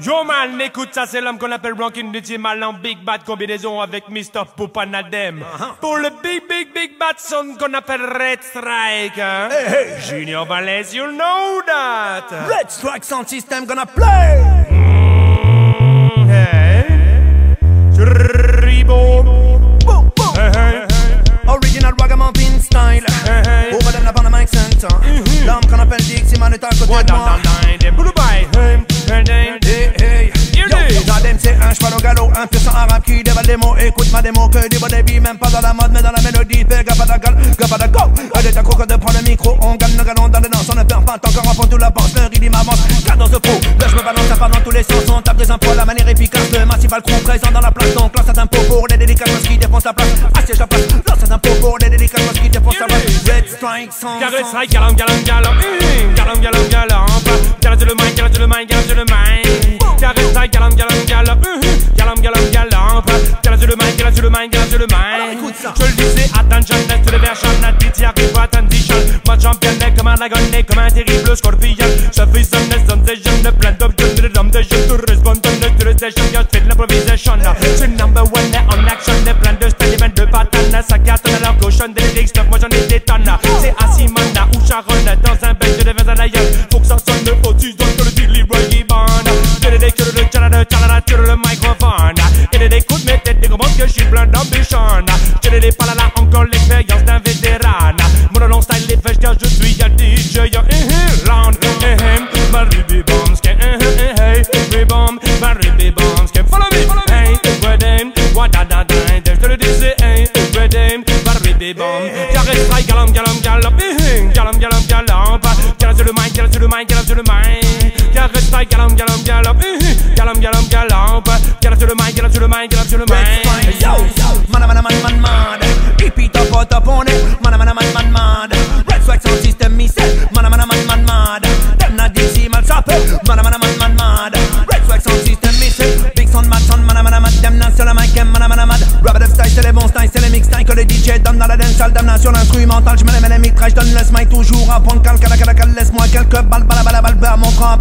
Yo man, écoute ça, c'est l'homme qu'on appelle Rockin' Dixie, mal en big bad combinaison avec Mr. Poupanadem. Pour le big bad son qu'on appelle Red Strike, hein? Hey, hey. Junior Valles, you know that. Red Strike sound system gonna play. Hey. Ribo. Boom, boom. Hey. Original ragamuffin style. Hey. Over them la bande Mike Center. L'homme qu'on appelle Dixie man est à côté de moi. Hey, hey. Yo, Zadem c'est un cheval au galop, un puissant arabe qui dévale des mots. Écoute ma démo, que des débits, même pas dans la mode, mais dans la mélodie. Fais gaffe à la gueule, gaffe à la go. Elle est à coco de prendre le micro, on gagne le galon dans les danses. On ne perd pas encore un fond, tout la pense, le rythme avance. Cadence de faux, là je me balance, ça part dans tous les sens. On tape des impôts, la manière efficace. Le massif al crew présent dans la place. Donc lance un pot pour les délicates qui défoncent la place. Assiège la place, lance un pot pour les délicates qui défoncent la place. Red Strike sans. Red Strike, galant, galant, galant. Galant, galant, galant. Galant sur le mic, galant sur le mic, galant sur le mic. Red Strike, galant, galant, galant. Galant, galant, galant. Galant sur le mic, galant sur le mic, galant sur le mic. Je le disais, attention, laisse les versions, la tête y arrive pas transition. Moi champion, comme un dragon, comme un terrible scorpion. Sufficient, sensation, de plein d'objets, de l'homme de jeu, tout répondant, de le station, je fais de l'improvisation. C'est number one, en action, de plein de styles, de patterns, ça cartonne à leur cochon, des lyrics, moi j'en ai des tonnes. C'est Assimana ou Sharon, dans un bec, je deviens un ailleurs. Faut que ça sonne au-dessus, donc le Dilly Roy Band. Que le tchalala sur le microphone. Et écoute mes têtes, des commandes que je suis plein d'ambition. Je les pas là encore l'expérience d'un vétéran. Mon long style, les fêches, car je suis un DJ. Round, Barry bombs, hey, bomb, Barry bombs, follow me, hey, Redem, what da da da, je te le disais, hey, Redem. des bombes. J'arrête strike, galam, galam, galam, galam, galam, galam. Galam sur le mic, galam sur le mic, galam sur le mic. J'arrête strike, galam, galam, galam, galam, galam, galam. Galam sur le mic, galam sur le mic, galam sur le mic. Yo, man, man, man, man, man. Keep it up on it. Man, man, man, man, man. Red Swag Sound System, me say. Man, man, man, man, man. Them not decimal chopper. Man, man, man, man, man. Red Swag Sound System, me say. Big sound, mad sound, man, man, man. Them not sur la mic, man, man, man. Rubber Dub style, c'est les bons styles, c'est les mix styles que les DJ donnent dans la dance salle. Damn sur l'instrumental, je mets les mitrages, donne le smile toujours à prendre calque, laisse-moi quelques balles, balle, mon train,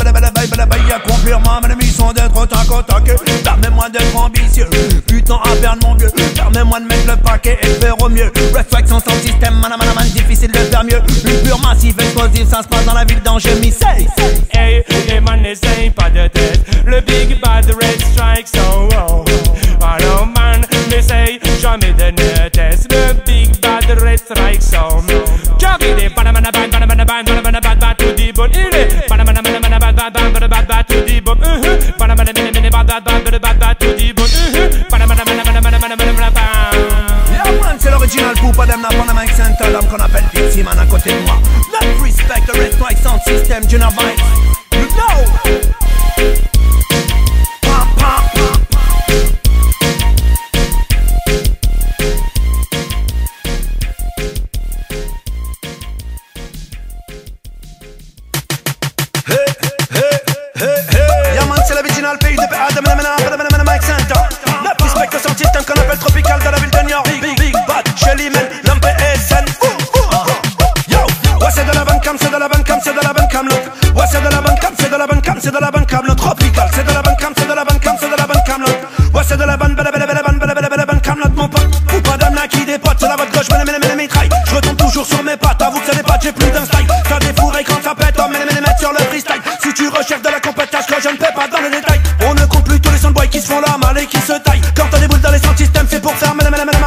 confirme, mes ennemis sont d'être au tac au tac. Permets-moi d'être ambitieux, putain à perdre mon vieux. Permets-moi de mettre le paquet et de faire au mieux. Reflex sans système, man, difficile de faire mieux. Une pure massive explosive, ça se passe dans la ville d'Angers, me say. Hey, hey man, n'essaye pas de tête. Le big bad red strike, so oh. Alors man, n'essaye jamais de ne test. Le big bad red strike, so car il est banana tout dit bon, il est banana tout dit bon, banana tout dit bon, Yeah man, c'est l'original Poupa Dem na Panama Center, l'homme qu'on appelle Pixie Man à côté de moi. Not respect the Red Strike Sound System, Junior Vibes. You know. Qu'on appelle tropical dans la ville de New York. Big Bad, Shelly Man, l'homme PSN. Yo, ouais c'est de la bonne cam, c'est de la bonne cam, c'est de la bonne cam. Ouais c'est de la bonne cam, c'est de la bonne cam, c'est de la bonne cam. Tropical, c'est de la bonne cam, c'est de la bonne cam, c'est de la bonne cam. Ouais c'est de la bonne cam, mon pote. Poupa Dem là qui dépote, c'est la votre gauche, mes mitrailles. Je retombe toujours sur mes pattes, avoue que ça n'est pas, j'ai plus d'un style. Ça défourre et quand ça pète, oh mais mettre sur le freestyle. Si tu recherches de la compétence, que je ne fais pas dans les détails. On ne compte plus tous les soundboys qui se font la malle et qui se taillent. Quand t'as des boules dans les sound systems, c'est pour faire ma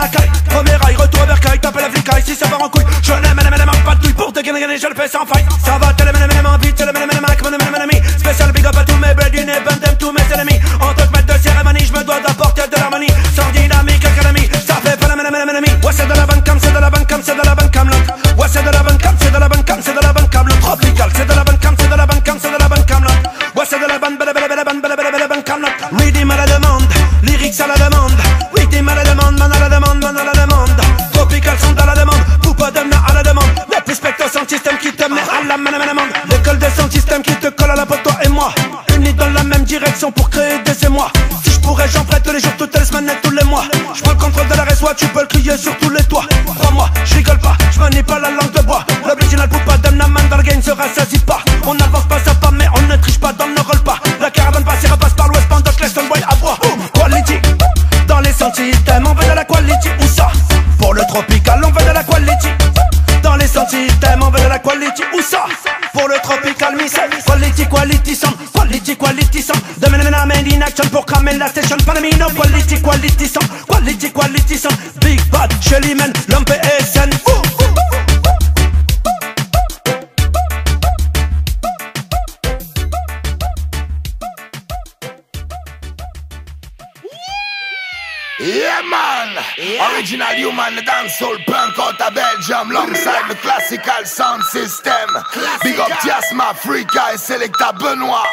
caille. Premier rail, retour vers caille, t'appelles la flicaille. Si ça part en couille, je l'aime, pas de douille pour te gagner, je le fais sans faille. Ça va, t'es en vite, t'es spécial big up à tous mes brethren et bandem tous mes ennemis. En tant que maître de cérémonie, je me dois d'apporter de l'harmonie. Sans dynamique, académie, ça fait pas la ennemi. Ouais, c'est de la bonne cam, c'est de la bonne cam, c'est de la bonne cam. Ouais, c'est de la bonne cam, c'est de la bonne cam, c'est de la bonne cam. Tropical, c'est de la bonne cam, c'est de la bonne cam, c'est de la bonne cam. Ouais, c'est de la bonne cam. Reading à la demande, lyrics à la demande. Reading à la demande, man à la demande, man à la demande. Tropical sont à la demande, Poupa Dem à la demande. Le prospecteur sound system qui te met à la demande. L'école des sound system qui te colle à la peau, toi et moi. Unis dans la même direction pour créer des émois. Si je pourrais, j'en ferais tous les jours, toutes les semaines et tous les mois. Je prends le contrôle de la réseau, tu peux le crier sur tous les toits. Crois-moi, je rigole pas, je manie pas la langue de bois. L'original Poupa Dem, la man dans le game se rassasie pas. On n'avance pas ça pas, mais on ne triche pas dans nos rôles pas. La caravane passera passe par l'ouest pendant que les soundboys aboient. Quality, dans les sound systems, on veut de la quality, où ça? Pour le tropical, on veut de la quality. Dans les sound systems, on veut de la quality, où ça? Pour le tropical, me say. Quality sound, quality sound. Demain, man in action pour cramer la station. Panamino, quality sound. Big Bad, Shelly Man, l'homme PSN. Yeah man, original human, the dancehall punk out of Belgium, alongside the classical sound system. Big up Tiasma, Africa et Selecta Benoît.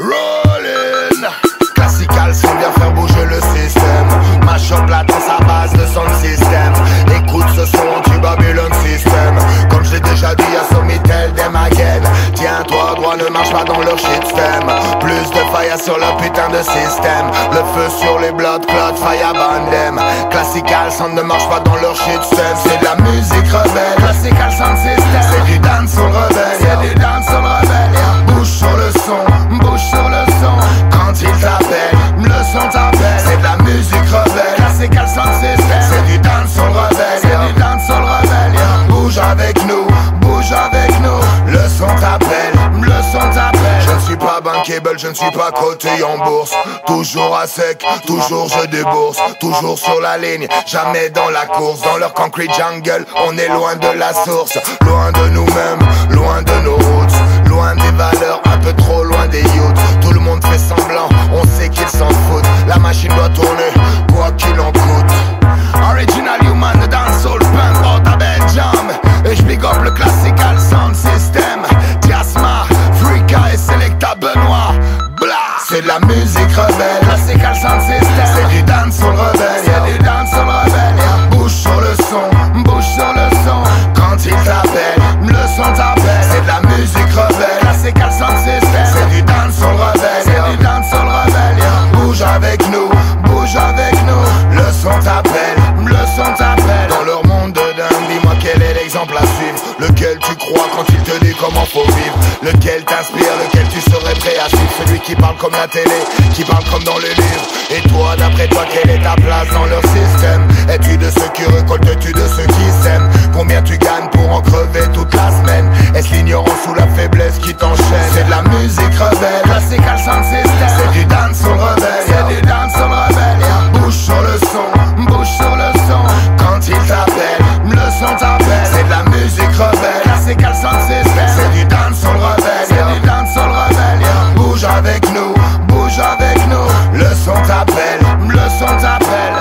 Rollin'. Classical son vient faire bouger le système. Mash up la danse à base de sound system. Écoute ce son du Babylon system. Comme j'ai déjà dit à Somitel them again. Tiens-toi droit, ne marche pas dans leur shitstem. Plus de fire sur le putain de système. Le feu sur les blood clots, fire bandem. Classical sound ne marche pas dans leur shitstem. C'est de la musique rebelle. Classical sound system. C'est du dancehall rebelle. C'est du dancehall rebelle. Bouge sur le son, bouge sur le son. Quand il t'appelle, le son t'appelle. C'est de la musique rebelle. Classical sound system. C'est du dancehall rebelle. C'est du dancehall rebelle. Bouge avec nous, le son t'appelle, le son t'appelle. Je ne suis pas bankable, je ne suis pas coté en bourse. Toujours à sec, toujours je débourse. Toujours sur la ligne, jamais dans la course. Dans leur concrete jungle, on est loin de la source. Loin de nous-mêmes, loin de nos routes. Loin des valeurs, un peu trop loin des youths. Tout le monde fait semblant, on sait qu'ils s'en foutent. La machine doit tourner, quoi qu'il en coûte. Original human, dancehall punk, musique rebelle. Là c'est Calcent System, c'est du dancehall rebelle. Y'a du dancehall rebelle. Bouge sur le son, bouge sur le son. Quand il t'appelle, le son t'appelle. C'est de la musique rebelle. Là c'est Calcent System, c'est du dancehall rebelle. C'est du dancehall rebelle. Bouge avec nous, bouge avec nous. Le son t'appelle, le son t'appelle. Dans leur monde de dingue, dis-moi quel est l'exemple à suivre. Lequel tu crois quand il te dit comment faut vivre. Lequel t'inspire, lequel tu serais prêt à suivre. Celui qui parle comme la télé, qui parle comme dans le livre. Et toi, d'après toi, quelle est ta place dans leur système? Es-tu de ceux qui récoltes-tu de ceux qui s'aiment? Combien tu gagnes pour en crever toute la semaine? Est-ce l'ignorance ou la faiblesse qui t'enchaîne? C'est de la musique rebelle, là c'est Calcent System. C'est du dancehall rebelle, c'est du dancehall rebelle. Bouge sur le son, bouge sur le son. Quand il t'appelle, le son t'appelle. C'est de la musique rebelle, là c'est Calcent System. C'est du dancehall rebelle, c'est du dancehall rebelle. Bouge avec nous, bouge avec nous. Le son t'appelle, le son t'appelle.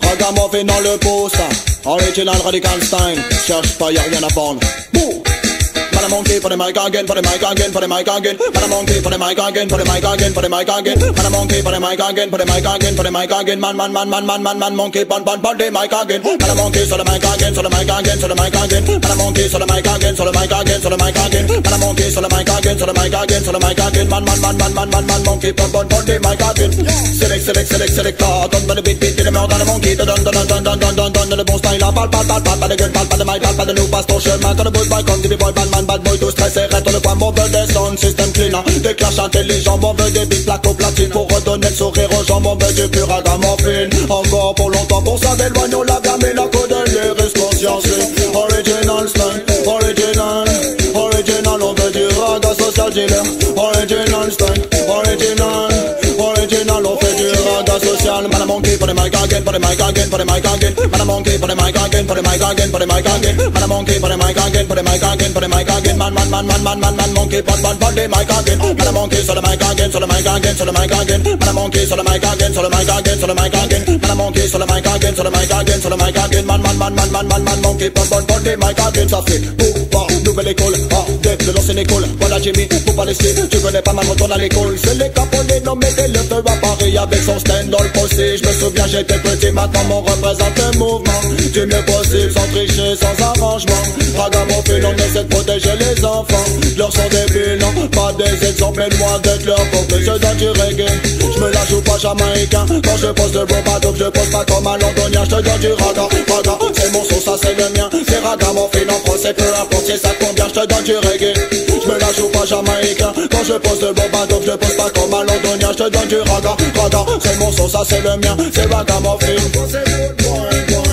Ragamuffin dans le poste, original Radical Style. Cherche pas, y'a rien à prendre. Bouh! Man a monkey for the mic again, for the mic again, for the mic again. Man a monkey for the mic again, for the mic again, for the mic again. Man a monkey for the mic again, for the mic again, for the mic again. Man monkey pon the mic again. Man a monkey so the mic again, so the mic again, so the mic again. Man a monkey so the mic again, so the mic again, so the mic again. Man a monkey so the mic again, so the mic again, so the mic again. Man monkey pon the mic again. Select, donne le beat, le meurs dans le monkey. Donne le bon style, parle pas de gueule, parle pas de mic, parle pas de nous, passe ton chemin. Quand le boy boy comme dit boy man. Bad boy tout stressé, reste le point, on veut des sound system clean. Des clashs intelligents, on veut des beats plaques au platine. Pour redonner le sourire aux gens, on veut du pur ragamuffin. Encore pour longtemps, pour ça d'éloigner la gamme et la code de lyrics consciencés. Original style, original, on veut du raga social dealer. Original style, original, on fait du raga social. Man a monkey for the mic again, for the mic again, for the mic again. Man a monkey for the mic again, for the mic again, for the mic again. Man a monkey for the mic again, for the mic again, for the mic again. Man monkey pon the mic again. Man a monkey so the mic again, so the mic again, so the mic again. Man a monkey so the mic again, so the mic again, so the mic again. Man a monkey so the mic again, so the mic again, so the mic again. Man monkey pon the mic again. Ça fait pour nouvelle école, de l'ancienne école. Voilà Jimmy, faut pas laisser. Tu connais pas mal, retourne à l'école. C'est les capolés nommés des lèvres à Paris avec son stand dans le fossé. Je me souviens j'étais petit, maintenant on représente le mouvement. Du mieux possible, sans tricher, sans arrangement. Ragamuffin, on essaie de protéger les enfants. Leur sont des bilans, pas des exemples, loin d'être leur complice dans du reggae. Je me la joue pas jamaïcain. Quand je pose le robot, donc je pose pas comme un londonien. Je te donne du raga, c'est mon son, ça c'est le mien. C'est Ragamuffin en français, peu importe si ça combien. Je te donne du reggae. Je me la joue pas jamaïcain. Quand je pose le robot, donc je pose pas comme un londonien. Je te donne du raga, c'est mon son, ça c'est le mien. C'est Ragamuffin.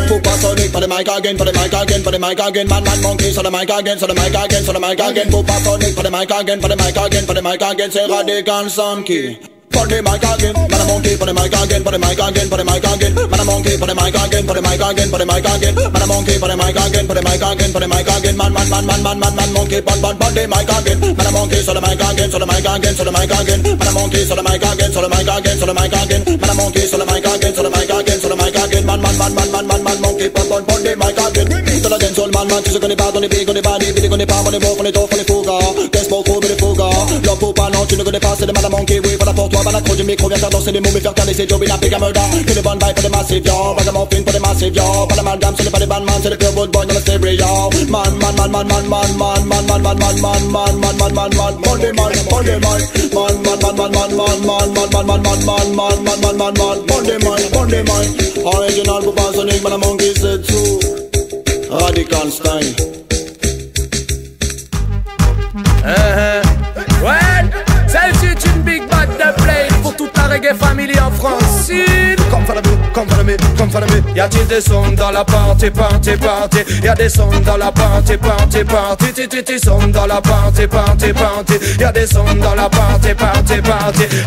Faut pas sonic, for the mic again, for the mic again, for the mic again. Man monkey, so the mic again, so the mic again, so the mic again. Faut pas sonic, for the mic again, for the mic again, for the mic again. C'est Radical Sanky. For the mic again, man a monkey for the mic again, for the mic again, for the mic again. Man a monkey for the mic again, for the mic again, for the mic again. Man a monkey for the mic again, for the mic again, for the mic again. Man monkey pon the mic again. Man a monkey so the mic again, so the mic again, so the mic again. Man a monkey so the mic again, so the mic again, so the mic again. Man a monkey so the mic again, so the mic again, so the mic again. Man monkey pon the mic again. Dans la dancehall man, tu se connais pas dans les pieds, connais pas les vides, connais pas, on est beau, on est tôt, on est fouga. Qu'est-ce pour trouver les fougas? L'homme pour pas, non, tu ne connais pas, c'est le man a monkey, oui, voilà pour toi. Pas la trop du micro, viens faire danser les mots, mais faire caler ses jobs, il a pris murder. Que les bonnes vibes pour les massifs, yo. Ragamuffin pour les massifs, yo. Pas la malgame, ce n'est pas les bandman, c'est le pure good boy dans le stereo. Man, original pour pas sonic, man a monkey, c'est tout. Radical style. Ouais, celle-ci est une big bad de play pour toute la reggae family en France. Come follow me. Y'a des sons dans la party. Y'a des sons dans la party. Sons dans la party. Y'a des sons dans la party.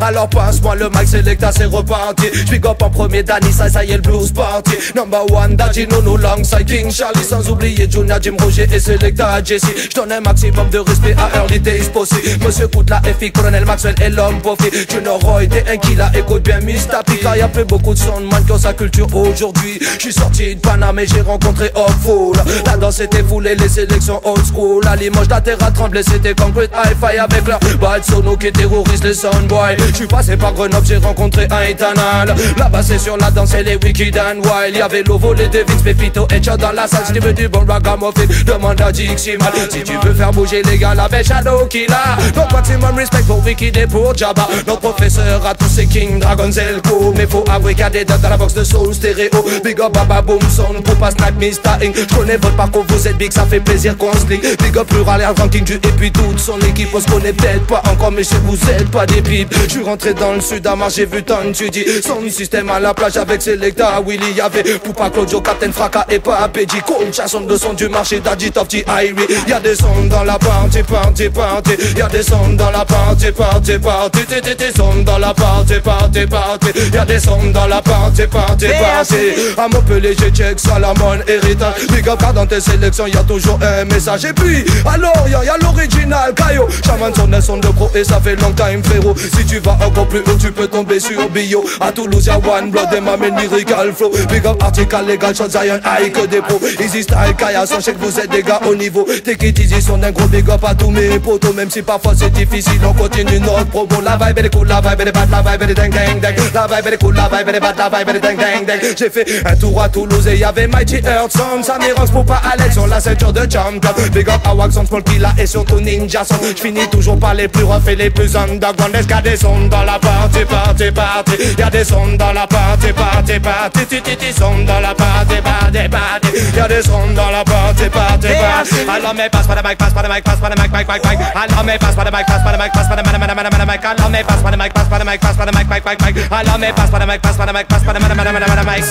Alors passe-moi le mic selecta, c'est reparti. J'big up en premier Danny, ça y est le blues party. Number one, Daddy Nono, Longside King Charlie. Sans oublier Junior, Jim Roger et Selecta Jesse. J'donne un maximum de respect à Early Days Posse. Monsieur Coute la FI, Colonel Maxwell et l'homme Bofi. Junior Roy, t'es un killer, écoute bien Mr. Pika. Y'a plus beaucoup de sons son man qui ont sa culture aujourd'hui. J'suis sorti de Paname et j'ai rencontré Hopful. La danse était full et les sélections old school. À Limoges la terre a tremblé, c'était concrete hi-fi avec leur bad sono qui terrorise les soundboys. J'suis passé par Grenoble, j'ai rencontré un éternel. Là-bas c'est sur la danse et les wicked and wild. Y'avait Lovo, les Devins, Pepito et Chad dans la salle. Si tu veux du bon ragamuffin, demande à Dixie Mal. Si tu veux faire bouger les gars, la belle Shadow Killer. Donc maximum respect pour Wicked et pour Jabba. Notre professeur a tous ses King, Dragon Zelko. Mais faut avouer qu'il y a des dates dans la box de soul stéréo. Big up Baba Boom Son pour pas snipe Mr. Inc. J'connais votre parcours, vous êtes big, ça fait plaisir qu'on se ligue. Big up Plural et Ranking du et puis toute son équipe. On se connaît peut-être pas encore mais chez vous êtes pas des pipes. J'suis rentré dans le sud à marche, j'ai vu ton tu dis. Son système à la plage avec Selecta Willy. Y'avait Poupa Claudio, Captain Fracas et pas Pédi. Coach à son de son du marché d'Adji Top T Irie. Y'a des sons dans la party, party, party. Y'a des sons dans la party, party, party. Des sons dans la party, party, party. Y'a des sons dans la party, party, party. À Montpellier j'ai check Salamon Héritage. Big up car dans tes sélections y'a toujours un message. Et puis alors y'a l'original Kayo. Shaman son de pro et ça fait long time frérot. Si tu vas encore plus haut tu peux tomber sur Bio. À Toulouse y'a One Blood et ma main lyrical flow. Big up article légal shot Zion high que des pros. Easy style Kaya son chèque vous êtes des gars au niveau. Take it easy sont d'un gros big up à tous mes potos. Même si parfois c'est difficile on continue notre promo. La vibe elle est cool, la vibe elle est bad, la vibe elle est ding ding ding. La vibe elle est cool, la vibe elle est bad, la vibe elle est ding ding ding. J'ai fait un tour à Toulouse et y'avait Mighty Earth Sound. Ça m'érange pour pas Alex sur la ceinture de champion. Big up à Waxon, Small Killa et surtout Ninja Son. J'finis toujours par les plus rough et les plus underground. Est-ce qu'il y a des sons dans la party, party, party. Y'a des sons dans la party, party, party. Titi sons dans la party, party, party. Y'a des sons dans la party, party, party. Alors mais passe pas de mic, passe pas de mic, passe pas de mic, mic, mic, mic. Alors mais passe pas de mic, passe pas de mic, passe pas de mic, mic. Alors mais passe pas de mic, passe pas de mic, passe pas de mic, mic, mic, mic. Alors mais passe pas de mic, passe pas de mic, passe pas de mic.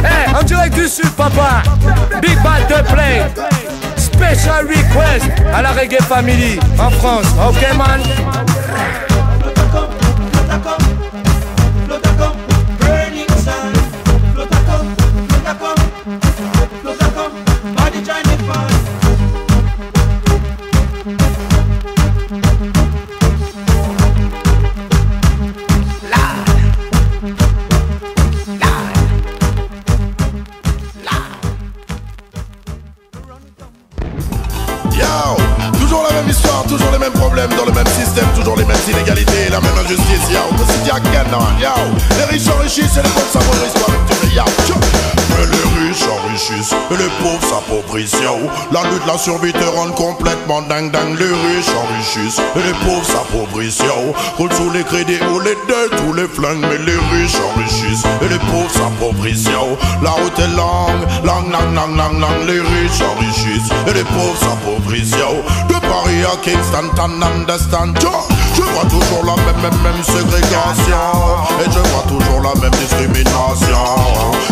Hey, en direct du sud, papa. Big Bad de Play. Special request à la Reggae Family en France. Ok, man. Toujours les mêmes problèmes dans le même système, toujours les mêmes inégalités, la même injustice, yo. The city again, yo. Les riches s'enrichissent et les pauvres s'appauvrissent, toi même tu yo. Mais les riches s'enrichissent et les pauvres s'appauvrissent, yo. La lutte, la survie te rend complètement dingue, dingue. Les riches s'enrichissent et les pauvres s'appauvrissent, yo. Roule sous les crédits ou les dettes ou les flingues, mais les riches s'enrichissent et les pauvres s'appauvrissent, yo. La route est longue, longue, longue, longue, longue, longue. Les riches s'enrichissent et les pauvres s'appauvrissent, yo. De Paris à Kingston, t'en understand, yo. Je vois toujours la même ségrégation. Et je vois toujours la même discrimination.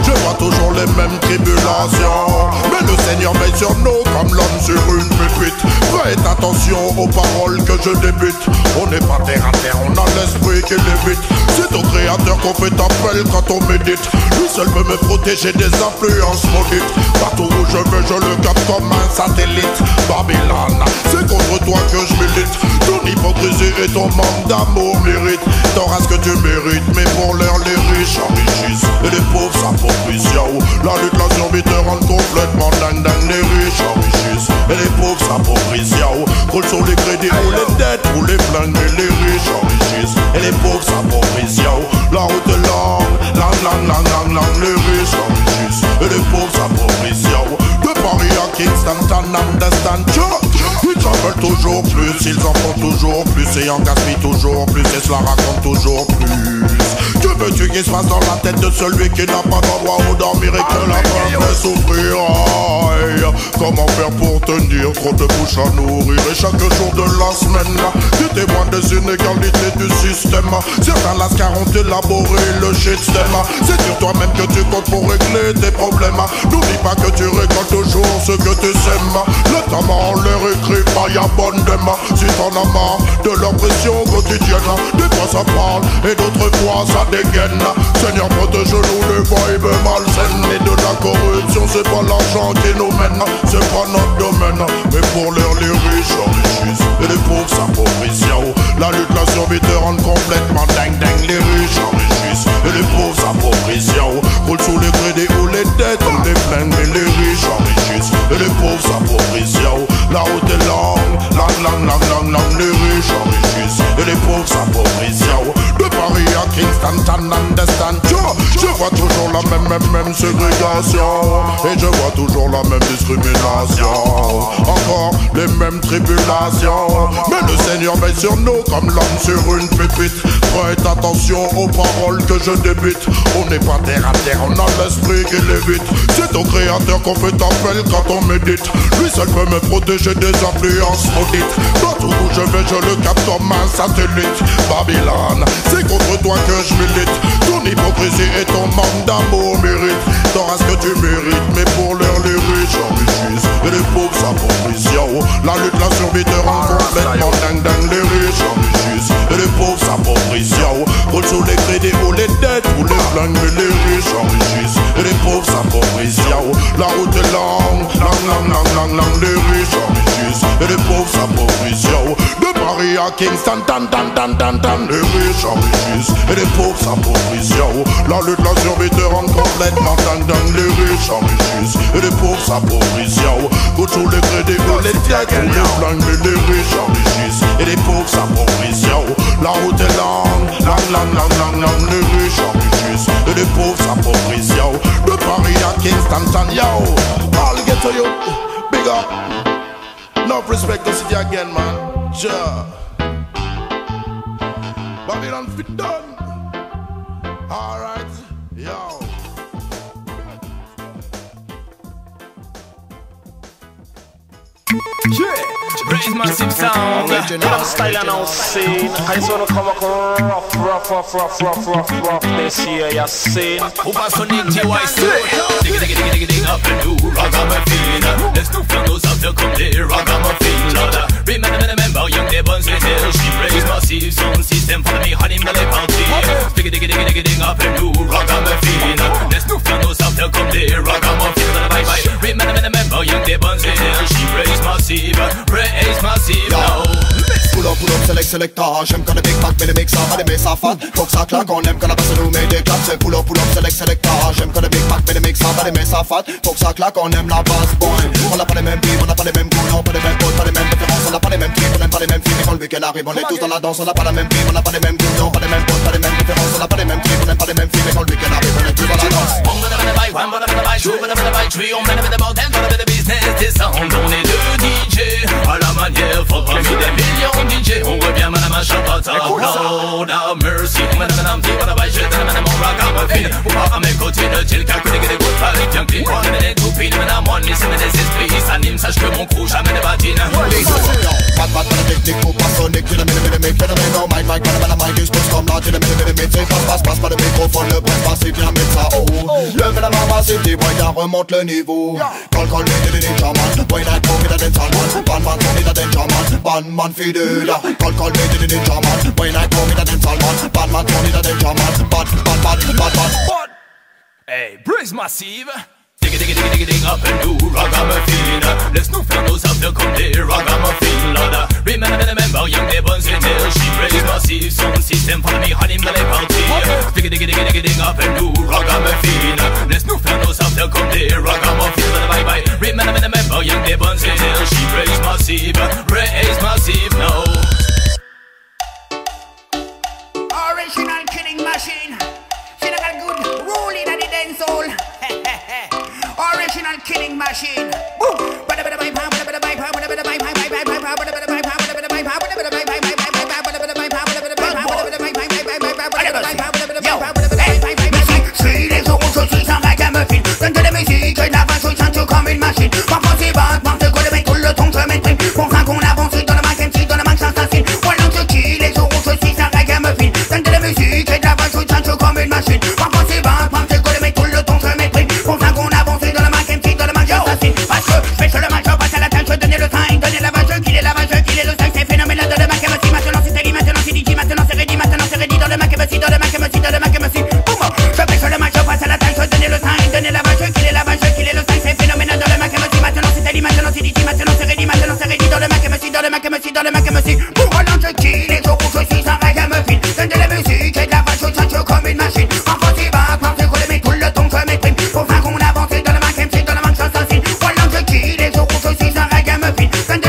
Je vois toujours les mêmes tribulations. Mais le Seigneur veille sur nous comme l'homme sur une pépite. Prête attention aux paroles que je débute. On n'est pas terre à terre, on a l'esprit qui l'évite. C'est au Créateur qu'on fait appel quand on médite. Lui seul peut me protéger des influences maudites. Partout où je vais, je le capte comme un satellite. Babylone, c'est contre toi que je milite. Ton hypocrisie et ton manque d'amour mérite. T'auras ce que tu mérites, mais pour l'heure les riches s'enrichissent et les pauvres s'appauvrissent, yo. La lutte, la survie te rend complètement dingue, dingue. Les riches s'enrichissent et les pauvres s'appauvrissent, yo. Roule sur les crédits ou les dettes ou les flingues, mais les riches s'enrichissent et les pauvres s'appauvrissent, yo. La route est longue, longue, longue, longue, longue, longue. Les riches s'enrichissent et les pauvres s'appauvrissent, yo. De Paris à Kingston, t'en understand, yo. Ils en veulent toujours plus, ils en font toujours plus et en gaspillent toujours plus et cela raconte toujours plus. Que veux-tu qu'il se passe dans la tête de celui qui n'a pas d'endroit où dormir et que la faim fait souffrir? Aïe, comment faire pour tenir? Trop de bouches à nourrir et chaque jour de la semaine tu témoins des inégalités du système. Certains lascars ont élaboré le shitstem. C'est sur toi-même que tu comptes pour régler tes problèmes. N'oublie pas que tu récoltes toujours ce que tu sèmes. Notamment leur écrit pas abondamment. Si t'en as marre de leur pression quotidienne, des fois ça parle et d'autres fois ça dégaine. Seigneur protège-nous des vibes malsaines. Et de la corruption c'est pas l'argent qui nous mène, c'est pas notre domaine. Mais pour l'heure les riches s'enrichissent et les pauvres s'appauvrissent, yo. La lutte, la survie te rend complètement dingue, dingue. Les riches s'enrichissent et les pauvres s'appauvrissent. La route est longue, les riches enrichissent et les pauvres s'appauvrissent. De Paris à Kingston, t'en understand. Je vois toujours la même ségrégation et je vois toujours la même discrimination. Encore les mêmes tribulations, mais le Seigneur veille sur nous comme l'homme sur une pépite. Prête attention aux paroles que je débite. On n'est pas terre à terre, on a l'esprit qui lévite. C'est au Créateur qu'on fait appel quand on médite. Lui seul peut me protéger des influences maudites. Partout où je vais, je le capte comme un satellite. Babylone, c'est contre toi que je milite. Ton hypocrisie et ton manque d'amour mérite. T'auras ce que tu mérites, mais pour l'heure les riches enrichissent et les pauvres s'appauvrissent. La lutte, la survie te rend complètement dingue. Les riches enrichissent et les pauvres s'appauvrissent. Roule sous les crédits ou les dettes ou les flingues, mais les riches enrichissent et les pauvres s'appauvrissent. La route est longue, les riches enrichissent et les pauvres s'appauvrissent. De Paris à Kingston, les riches enrichissent et les pauvres s'appauvrissent. La lutte, la survie te rend complètement dingue. Les riches enrichissent et les pauvres s'appauvrissent. Roule sous les crédits ou les dettes ou les flingues, mais les riches enrichissent et les pauvres s'appauvrissent. La route est longue, les riches enrichissent et les pauvres s'appauvrissent. De Paris à Kingston, I'll get to you, big up. Enough respect to city again, man. Sure. Babylon fit done. Alright, yo. Yeah, Braze Massive Sound. Original style and now scene. I just wanna come up rough this year, you seen. Sonic TYC. Dig up and do ragamuffin. Let's do faire nos affaires comme des ragamuffins. Remember, young des bonnes idées. She Braze Massive Sound System. Follow me, Halim dans les parties. Dig up and do ragamuffin. Let's do faire nos affaires comme des ragamuffins. Bye bye. Remember, young des bonnes idées. She Braze Massive, Braze Massive now. Pull up, selecta. J'aime quand les big back mais les mix ça, les ça fat. Faut que ça claque, on aime quand la basse nous met des claques. C'est pull up, selecta. J'aime quand les big back mais les mix ça, les ça fat. Faut que ça claque, on aime la basse boy. On n'a pas les mêmes beats, on n'a pas les mêmes goûts, on pas les mêmes codes, pas les mêmes préférences, on n'a pas les mêmes clips, on n'aime pas les mêmes films. Et quand le week-end arrive, on est tous dans la danse, on n'a pas la même vie, on n'a pas les mêmes goûts, on pas les mêmes codes, pas les mêmes préférences, on n'a pas les mêmes clips, on n'aime pas les mêmes films. Et quand le week-end arrive, on est tous dans la danse. On est deux DJ à la manière faut parmi des millions DJ. On revient madame à Shabata. Lord have mercy. Madame dit voilà bah je donne madame mon ragamuffin. Ou pas à mes côtés ne t'il qu'à côté des gouttes pas bien clean. Moi on est tout pile madame moi laissez mes esprits s'animent. Sache que mon crew jamais ne batine. Bad la technique pour pas sonique. Tu le mets phénoménal. Mic madame la mic dispose comme là. Tu le mets c'est passe pas le microphone. Le bref passif viens mettre ça haut. Le madame massive dit boy remonte le niveau. Call me the ninja man. Boy night go with a dance man. Batman go with a danger man. Batman fidel. Call me the ninja man. Boy night go with a dance man. Batman go with a danger man. Batman. Hey, Braze Massive. Dig up and do ragamuffin. Laisse nous faire nos affaires comme des ragamuffins. Lord, remember, young des bonnes idées. She Braze Massive Sound System. Follow me, Halim dans les parties. Dig up and do ragamuffin. Laisse nous faire nos affaires comme des ragamuffins. Bye bye. Remember, young des bonnes idées. She Braze Massive, Braze Massive now. Original killing machine. She got a good rolling at the dance hall. Original killing machine. Suis les euros, je suis un ragamuffin. Donne de la musique, de la vache, je chante comme une machine. Parfois c'est bas, parce que le mec tout le temps je m'exprime. Pour ça qu'on avance dans le mac, MC dans le mac, j'assassine. Voilà je kill les euros, je suis un ragamuffin. Donne de la musique, de la vache, je chante comme une machine. Parfois c'est bas, parce que le mec tout le temps je m'exprime. Pour ça qu'on avance dans le mac, MC dans le mac, j'assassine. Parce que je fais sur le match, je passe à la tâche, je donnais le 5, donnais la vache, je killais le 5, c'est phénoménal dans le mac, MC. Maintenant c'est Teddy, maintenant c'est DJ, maintenant c'est ready dans le mac, MC, dans le mac, MC, dans le mac, MC. Je fais sur le match, je passe à la tâche, je donnais le 5, donnais la vache, je killais le 5, c'est phénoménal dans le mac, MC. Maintenant c'est Teddy, maintenant c'est DJ, maintenant c'est ready dans le mac, MC, dans le mac, MC, dans le mac, MC. Pour maintenant je kill les jours où je suis un ragamuffin. Donne de la musique et de la vache, je chante comme une machine. Parfois c'est bas, parce que le mec tout le temps je m'exprime. Pour ça qu'on avance dans le mac, MC, dans le mac, j'assassine. Voilà je kill les jours où je suis un ragamuffin. Donne de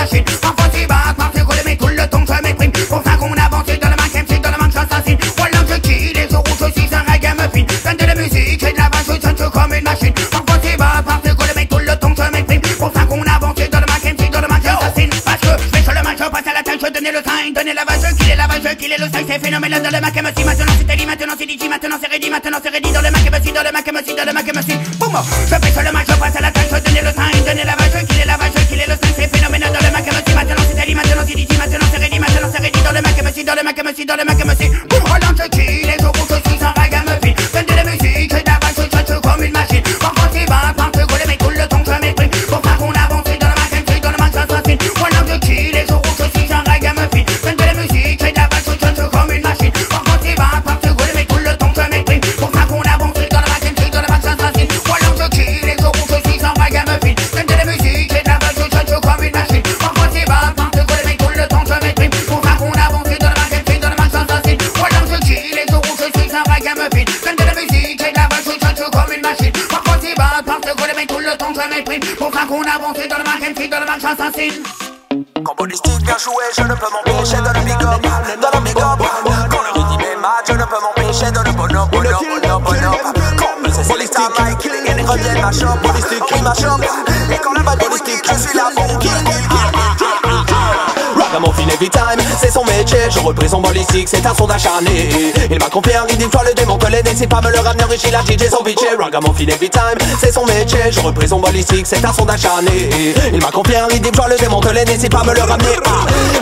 machine. Parfois c'est bas, parfois c'est mais tout le temps je m'exprime. Pour ça qu'on avance dans le Mac MC, dans le Mac j'assassine. Voilà je kill, les jours où je suis un reggae muffin. Donne de la musique et de la vache, je chante comme une machine. Parfois c'est bas, parfois c'est mais tout le temps je m'exprime. Pour ça qu'on avance dans le Mac MC, dans le Mac j'assassine. Parce que je vais sur le Mac, je passe à la tâche, je donnais le sign, donnais la vache, je killais le sign, c'est phénoménal dans le Mac MC. Maintenant c'est Teddy, maintenant c'est DJ, maintenant c'est ready dans le Mac MC, dans le Mac MC, dans le Mac MC. Boum, je vais sur le Mac, je passe à la tâche, je donnais le sign, donnais la vache, je killais le sign, c'est phénoménal dans le Mac MC. Maintenant c'est Teddy, maintenant c'est DJ, maintenant c'est ready dans le Mac MC, dans le Mac MC, dans le Mac MC. Boum, Roland je kill, les jours où je suis un reggae muffin. Donne de la musique et de la vache, je chante comme une machine. Parfois c'est bas, parfois c'est mais tout le temps je m'exprime. Pour ça qu'on avance dans le Mac MC, dans le Mac j'assassine. Roland je kill, les jours où je suis un reggae muffin. Donne de la musique et de la vache, je chante comme une machine. Parfois c'est bas, parfois c'est mais tout le temps je m'exprime. Pour ça qu'on avance dans le Mac MC, dans le Mac j'assassine. Roland je kill, les jours où je suis un reggae muffin. Donne de la musique et de la vache, je chante comme une machine. Parfois c'est bas, parfois c'est mais tout le temps je m'exprime. Pour ça qu'on avance dans le Mac MC, dans le Mac j'assassine. Roland je kill, les jours où je suis un reggae muffin. Donne de la musique et de la vache, je chante comme une machine. Parfois c'est bas, parfois c'est mais tout le temps je m'exprime. Pour ça qu'on avance dans le Mac MC, dans le Mac j'assassine. Quand Ballistic vient jouer, je ne peux m'empêcher de le big up, de le big up. Quand le rythme est mat, je ne peux m'empêcher de le bon up. Quand c'est Ballistic, Mike, Killing revient ma shop, oui ma shop. Et quand la balle Ballistic, je suis là pour kill. Ragamuffin every time, c'est son métier. Je représente Ballistic, c'est un son d'acharné. Il m'a confié un rythme, une fois le démonte les n'hésite pas me le ramener riche, la DJ son bitché. Ragamuffin every time, c'est son métier. Je représente Ballistic, c'est un son d'acharné. Il m'a confié un rythme, je le démonte les n'hésite pas me le ramener.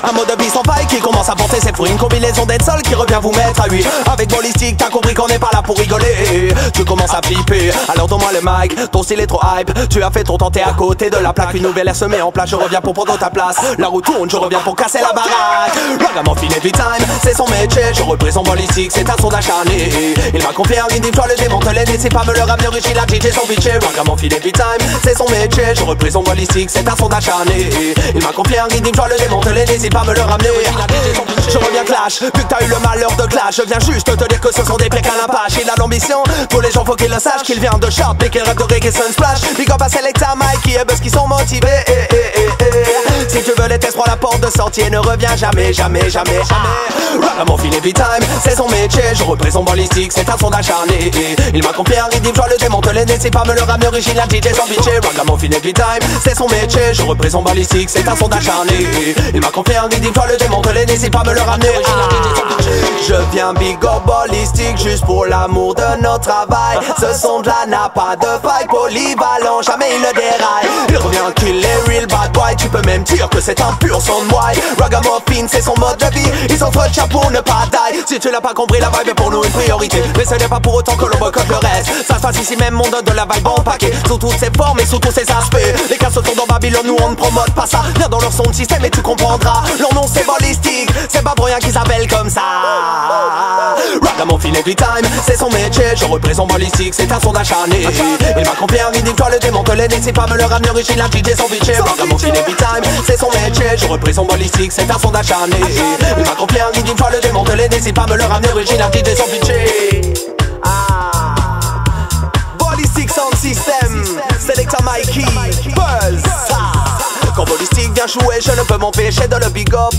Un mode de vie sans faille qui commence à porter ses fruits. Une combinaison d'être seul qui revient vous mettre à 8. Avec Ballistic, t'as compris qu'on n'est pas là pour rigoler. Tu commences à flipper, alors donne-moi le mic. Ton style est trop hype, tu as fait ton temps, t'es à côté de la plaque. Une nouvelle ère se met en place, je reviens pour prendre ta place. La roue tourne, je reviens pour casser la baraque. Ragamuffin every time, c'est son métier. Je représente Ballistic, c'est un son d'acharné. Il m'a confié un rythme, toi le démonte les n'hésite pas me le ramener riche, la DJ son bitché. Ragamuffin every time, c'est son métier. Je représente Ballistic, c'est un son d'acharné. Il m'a confié un rythme, toi le démonte les n'hésite pas me le ramener. Je reviens clash, vu que t'as eu le malheur de clash. Je viens juste te dire que ce sont des pecs à l'impache. Il a l'ambition, pour les gens faut qu'ils le sachent, qu'il vient de Sharp et qu'il rêve de reggae sun splash. Big up à Selecta, Mike, qui est buzz, qui sont motivés. Si tu veux les tests, prends la porte de sortie et ne reviens jamais. Ragamuffin every time, c'est son métier. Je représente Ballistic, c'est un son d'acharné. Il m'a confié un rythme, je le démonte les n'hésite pas me le ramener riche, la DJ sans bitché. Ragamuffin every time, c'est son métier. Je représente Ballistic, c'est un son d'acharné. Il m'a confié un rythme, je le démonte les n'hésite pas me le ramener. Je viens big up Ballistic juste pour l'amour de notre travail. Ce son de là n'a pas de faille, polyvalent, jamais il ne déraille. Il revient kill les real bad boy, tu peux même dire que c'est un pur son de moi. Ragamuffin c'est son mode de vie, ils s'entretuent pour ne pas die. Si tu l'as pas compris, la vibe est pour nous une priorité. Mais ce n'est pas pour autant que l'on boycotte le reste. Ça se passe ici même, on donne de la vibe en paquet. Sous toutes ses formes et sous tous ses aspects. Les cas se tournent dans Babylone, nous on ne promote pas ça. Viens dans leur son de système et tu comprendras. Leur nom c'est Ballistic, c'est pas pour rien qu'ils s'appellent comme ça. Ragamuffin every time, c'est son métier. Je représente Ballistic, c'est un son d'acharné. Il m'a confié un rythme, toi le démonte les n'hésite pas me le ramener riche, la DJ sans bitché. Ragamuffin every time, c'est son métier. Je représente Ballistic, c'est un son d'acharné. Il m'a confié un rythme, toi le démonte les n'hésite pas me le ramener riche, la DJ sans bitché. Ballistic Sound System, Selecta Mikey, Buzz. Quand Ballistic vient jouer, je ne peux m'empêcher de le big up,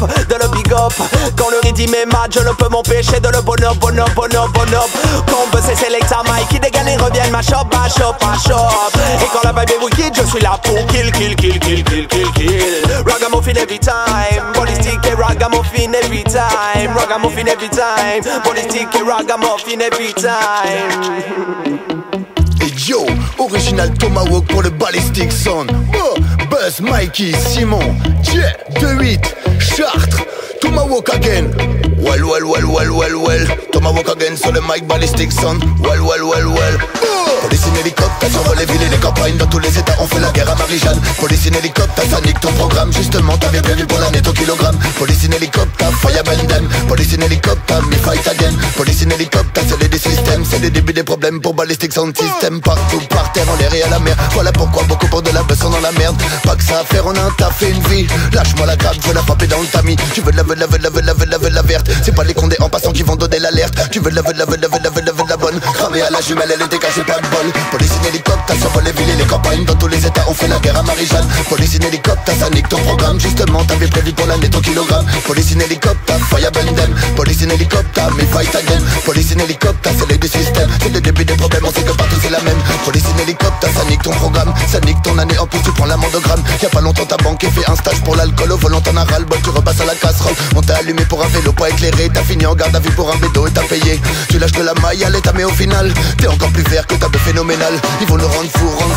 Quand le rythme est mat, je ne peux m'empêcher de le bon up. Quand Buzz et Selecta Mikey dégaine et reviennent ma shop. Et quand la vibe est wicked, je suis là pour kill. Ragamuffin every time, Ballistic et Ragamuffin every time. Ballistic et Ragamuffin every time. Yo, original Tomahawk pour le Ballistic Sound. Buzz, Mikey, Simon, Jet, 2-8, Chartres, Tomahawk again. Well. Tomahawk again sur le mic Ballistic Sound. Well. Police in hélicoptère survole les villes et les campagnes. Dans tous les états on fait la guerre à Marie-Jeanne. Police in hélicoptère, ça nique ton programme. Justement t'avais prévu pour l'année ton kilogramme. Police in hélicoptère, fire them. Police in hélicoptère, me fight again. Police in hélicoptère, c'est des systèmes. C'est le début des problèmes pour Ballistic Sound System. Partout par terre, en l'air et à la mer. Voilà pourquoi beaucoup pour de la buzz sont dans la merde. Pas que ça à faire, on a un taf et une vie. Lâche-moi la grappe, faut la frapper dans le tamis. Tu veux de la verte. C'est pas les condés en passant qui vont donner l'alerte. Tu veux de la bonne. Cramé à la jumelle, elle était cachée, pas de bonne. vol. Police in hélicoptère, survole les villes et les campagnes. Dans tous les états on fait la guerre à Marie-Jeanne. Police in hélicoptère, ça nique ton programme. Justement t'avais prévu pour l'année ton kilogramme. Police in hélicoptère, fire bundem. Police in hélicoptère, mais fight again. Police in hélicoptère, c'est l'œil du système. C'est le début des problèmes, on sait que partout c'est la même. Police in hélicoptère, ça nique ton programme. Ça nique ton année, en plus tu prends l'amendogramme. Y'a pas longtemps ta banque fait un stage pour l'alcool. Au volant t'en as ras le bol, tu repasses à la casserole. On t'a allumé pour un vélo pas éclairé. T'as fini en garde à vue pour un bédo et t'as payé. Tu lâches de la maille à l'état mais au final t'es encore plus vert que ta bœuf phénoménal. Ils vont nous rendre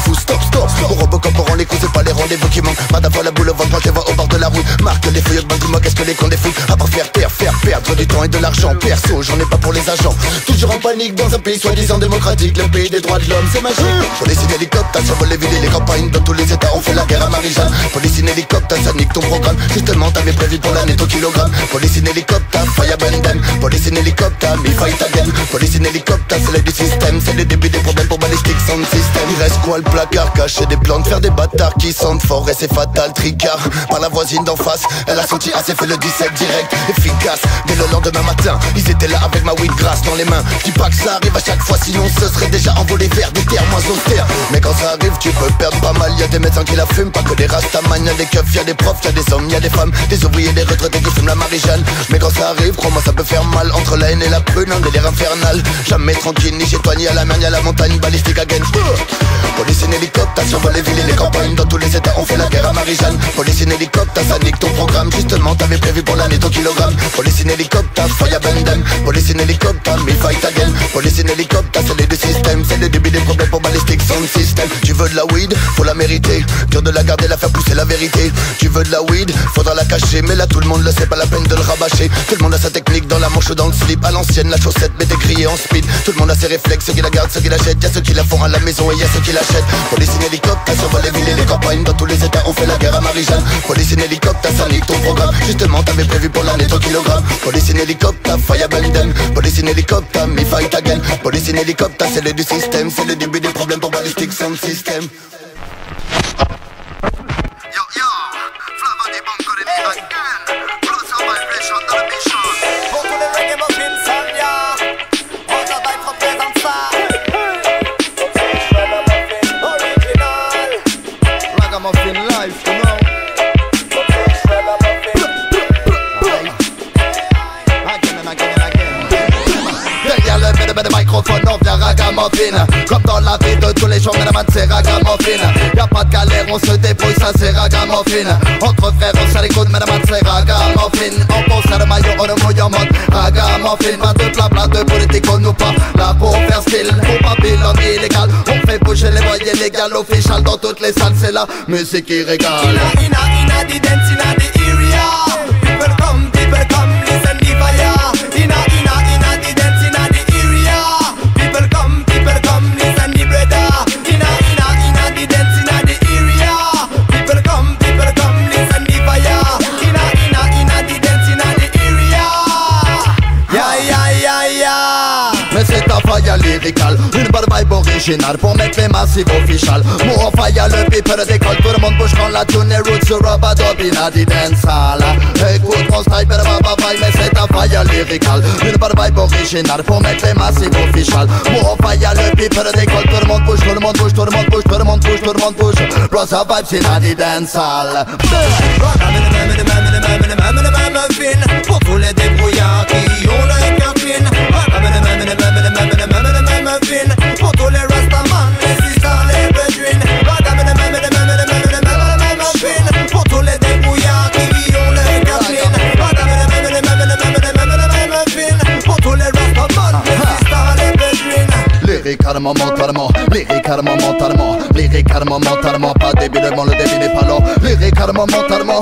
fous, stop. Pour Robocop, on rend les coups, c'est pas les rendez-vous qui manquent. Madame voit la boule au ventre, moi je les vois au bord de la route. Marque les feuilles de bain, dis-moi qu'est-ce que les cons des fous. À part faire perdre du temps et de l'argent. Perso, j'en ai pas pour les agents. Toujours en panique dans un pays soi-disant démocratique. Le pays des droits de l'homme, c'est magique. Police in hélicoptère, survole les villes et les campagnes. Dans tous les états on fait la guerre à Marie-Jeanne. Police in hélicoptère, ça nique ton programme. Justement t'avais prévu pour l'année ton kilogramme. Police in hélicoptère, fire bundem. Police in hélicoptère, me fight again. Police in hélicoptère, c'est l'aide du système. C'est le début des problèmes pour Ballistic Sound System. Il reste quoi le placard, cacher des plantes, faire des bâtards qui sentent fort et c'est fatal. Tricard par la voisine d'en face. Elle a senti assez, fait le 17 direct, efficace. Dès le lendemain matin, ils étaient là avec ma weed grasse dans les mains. Je dis pas que ça arrive à chaque fois, sinon ce serait déjà envolé vers des terres moins austères. Mais quand ça arrive, tu peux perdre pas mal. Y'a des médecins qui la fument, pas que des rastaman. Y'a des keufs, y'a des profs, y'a des hommes, y'a des femmes, des ouvriers, des retraités qui fument la Marie-Jeanne. Mais quand ça arrive, crois-moi ça peut faire mal. Entre la haine et la prune, un délire infernal. Jamais tranquille, ni chez toi, ni à la mer, ni à la montagne. Ballistic again. Police in hélicoptère, survole les villes et les campagnes. Dans tous les états on fait la guerre à Marie-Jeanne. Police in hélicoptère, ça nique ton programme. Justement t'avais prévu pour l'année ton kilogramme. Police in hélicoptère, fire bundem. Police in hélicoptère, me fight again. Police in hélicoptère, c'est l'aide du système. C'est le début des problèmes pour Ballistic Sound System. Tu veux de la weed, faut la mériter. Dur de la garder, la faire pousser la vérité. Tu veux de la weed, faudra la cacher. Mais là tout le monde le sait, pas la peine de le rabâcher. Tout le monde a sa technique dans la manche ou dans le slip. À l'ancienne, la chaussette mais décriée en speed. Tout le monde a ses réflexes, ceux qui la gardent, ceux qui l'achètent. Y'a ceux qui la font à la maison et y'a ceux qui l'achètent. Police in hélicoptère, survole les villes et les campagnes. Dans tous les états on fait la guerre à Marie-Jeanne. Police in hélicoptère, ça nique ton programme. Justement t'avais prévu pour l'année ton kilogramme. Police in hélicoptère, fire bundem. Police in hélicoptère, me fight again. Police in hélicoptère, c'est l'aide du système. C'est le début des problèmes pour Ballistic Sound System. Comme dans la vie de tous les jours, mesdames, c'est ragamuffin. Y'a pas de galère, on se débrouille, ça c'est ragamuffin. Entre frères, on s'en écoute, mesdames, c'est ragamuffin. On pense à le maillot, on le mouille en mode ragamuffin. Pas de blabla, de politique, on nous pas là pour faire style. Pour Babylone illégal, on fait bouger les voyelles légales. Official dans toutes les salles, c'est la musique qui régale. Inna the dance, inna the area. People come, listen the fire. Inna the dance, inna the area. People come, listen the brother. Inna the dance, inna the area. People come, listen the fire. Inna the dance, inna the area. Yeah. Mais c'est un fire lyrical, une bonne vibe originale pour mettre les massifs official. Moi on fire, le people décolle, tout le monde bouge quand la tune est roots sur Rubber Dub inna the dance hall. Écoute mon style, mais mais c'est un fire lyrical, une bonne vibe originale pour mettre les massifs official. Moi on fire, le people décolle, tout le monde bouge, tout le monde bouge, tout le monde bouge, tout le monde bouge, tout le monde bouge. Brother vibes inna the dance hall. Pour tous les débrouillards qui ont le cœur clean. Pour tous les rastaman, les sisters, les bedouins. Pour tous les débrouillards qui ont le cœur clean. Pour tous les rastaman, les sisters, les bedouins. Lyricalement, mentalement, pas débilement, le débit n'est pas long. Lyricalement, mentalement,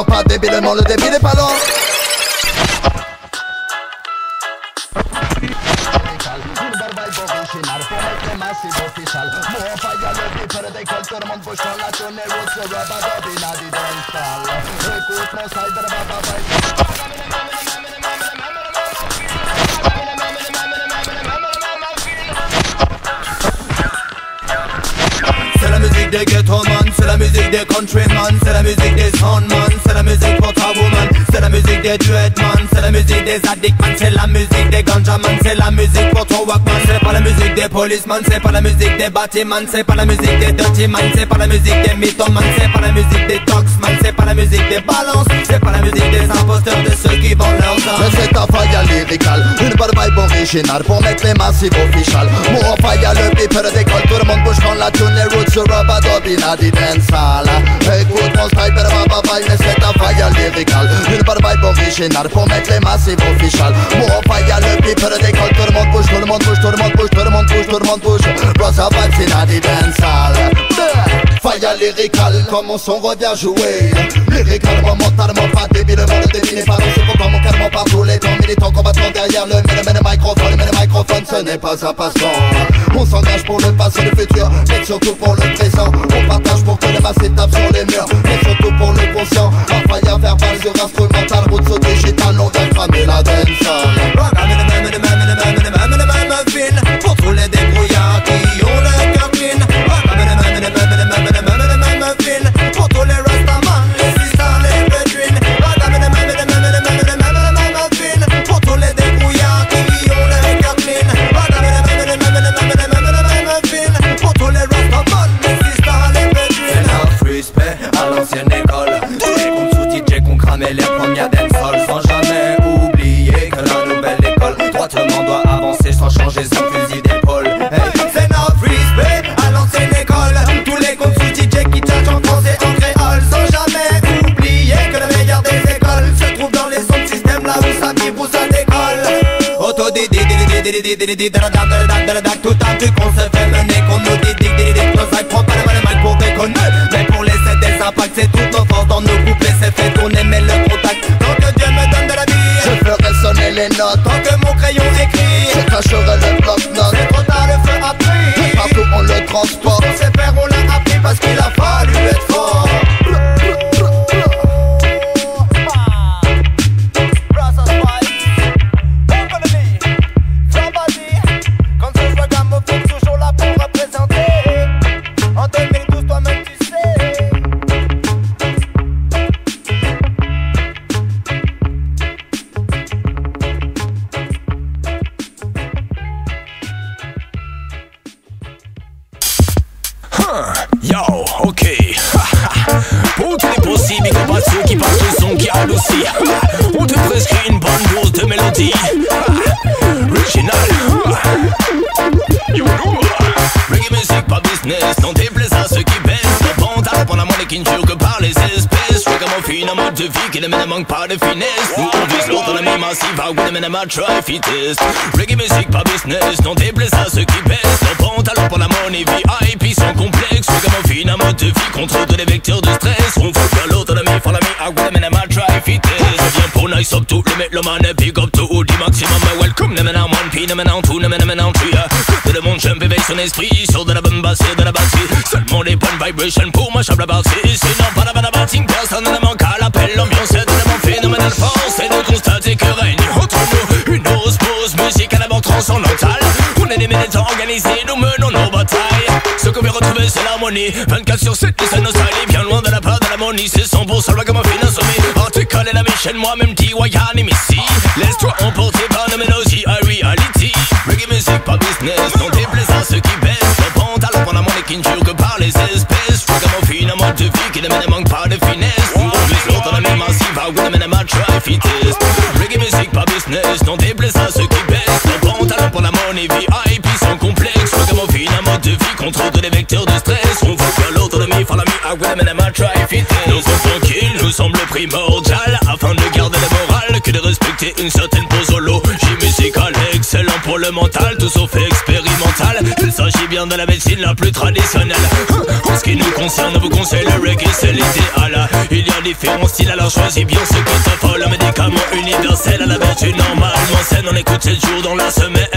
pas débilement, le débit n'est pas long. C'est la musique des ghettoman, c'est la musique des countryman, c'est la musique des soundman, c'est la musique pour ta woman, c'est la musique des dreadman, c'est la musique des addicts man, c'est la musique des ganjaman, c'est la musique pour ton walkman, c'est pas la musique des policeman, c'est pas la musique des bâtimans, c'est pas la musique des dirty man, c'est pas la musique des mythoman, c'est pas la musique des toxman, c'est pas la musique des balances, c'est pas la musique des imposteurs, de ceux qui vendent leurs âmes. Mais c'est ta faille lyricale, une bonne vibe originale pour mettre les massifs official. Moi en faille le piper d'école, tout le monde bouge quand la tune les roots sur Robadobina di dancehall. Écoute mon style, per ma bye, mais c'est ta faille lyricale, une bonne vibe originale pour mettre les massifs official. Moi en faille le piper d'école, tout le monde bouge, tout le monde bouge, tout le monde bouge, tout le monde bouge, tout le monde bouge. Rosa vibes in di dancehall. Faille lyrical, comme mon son revient jouer. Lyricalement, mentalement, pas débilement, le deviner par c'est pourquoi mon calme par tous les temps. Militant combattant derrière le microphone, ce n'est pas un passe-temps. On s'engage pour le passé, le futur, mais surtout pour le présent. On partage pour que les masses tapent sur les murs, mais surtout pour le conscient. Un faille verbal sur instrumental, route sur digital, on vient cramer la dancehall. Pour tous les débrouillards qui ont le cœur clean. Pour tous les rastaman, les sisters, les bedouins. Pour tous les débrouillards qui ont le cœur clean. Pour tous les rastaman, les sisters, les bedouins. C'est notre respect à l'ancienne école. Tous les comptes sous DJ qu'on cramait les premières dancehall. Sans jamais oublier que la nouvelle école droitement doit avancer sans changer son fusil d'épaule. C'est notre respect à l'ancienne école. Tous les comptes sous DJ qui tâchent en français, en créole. Sans jamais oublier que le meilleur des écoles se trouve dans les sons de système, là où ça vibre, où ça décolle. Tout un truc qu'on se fait mener, qu'on nous dit nos sacs prend pas le mic pour déconner. Mais pour laisser des impacts, c'est toutes nos forces dans nos couplets, c'est fait tourner, mais le contact. Tant que Dieu me donne de la vie, je ferai sonner les notes. Tant que mon crayon écrit, je cacherai le bloc-notes. C'est trop tard, le feu a pris. Partout on le transporte. On sait faire, on l'a appris parce qu'il a fallu être fort. Yo, ok. Pour tous les possibles, et pas ceux qui passent le son qui hallucine. On te prescrit une bonne dose de mélodie. Original. Reggae music, pas business. Non déplaise à ceux qui baissent. Le pantalon pour la monnaie qui ne jure que par les espèces. Ragamuffin, un mode de vie qui ne manque pas de finesse. Nous on vise l'autonomie massive, à oui, mais ma try fittest. Reggae music, pas business. Non déplaise à ceux qui baissent. Le pantalon pour la monnaie VIP sans complexe. Ragamuffin, un mode de vie contre tous les vecteurs de stress. On veut faire l'autonomie, for la mi, à oui, mais ma try fittest. Je viens pour nice up tout, le métlomane, big up tout, du maximum. Welcome, ne maintenant one, puis ne maintenant two, ne maintenant three. Tout le monde jump éveille son esprit sur de la bonne basse et de la batterie. Seulement les bonnes vibrations pour ma chambre à partie. Sinon pas la bonne batting, personne ne manque à l'appel. L'ambiance est tellement phénoménale, force est de constater que règne entre nous une osmose musicalement transcendantale. On est des militants organisés, nous menons nos batailles. Ce qu'on veut retrouver c'est l'harmonie. 24/7 c'est nos styles, bien loin de la part de l'harmonie. C'est 100% ragamuffin insomnie. Article et la mission, moi-même D.Y.A. Missy. Laisse-toi emporter par nos mélodies, à reality. Reggae music, pas business, non déplaise à ceux qui baissent. Le pantalon pour la monnaie qui ne jure que par les espèces. Ragamuffin, un mode de vie qui ne manque pas de finesse. On vise l'autonomie massive, à oui, mais ma try fittest. Reggae music, pas business, non déplaise à ceux qui baissent. Le pantalon pour la monnaie VIP sans complexe. Ragamuffin, un mode de vie contre tous les vecteurs de stress. On veut faire l'autonomie, for la mi, à oui, mais ma try fittest. Nos sons tranquilles nous semble primordial afin de garder le moral que de respecter une certaine posologie musicale. Excellent pour le mental, tout sauf expérimental. Il s'agit bien de la médecine la plus traditionnelle. En ce qui nous concerne, vous conseille le reggae, c'est l'idéal. Il y a différents styles, alors choisis bien ce qui t'affole. Un médicament universel à la vertu normalement saine. On écoute 7 jours dans la semaine.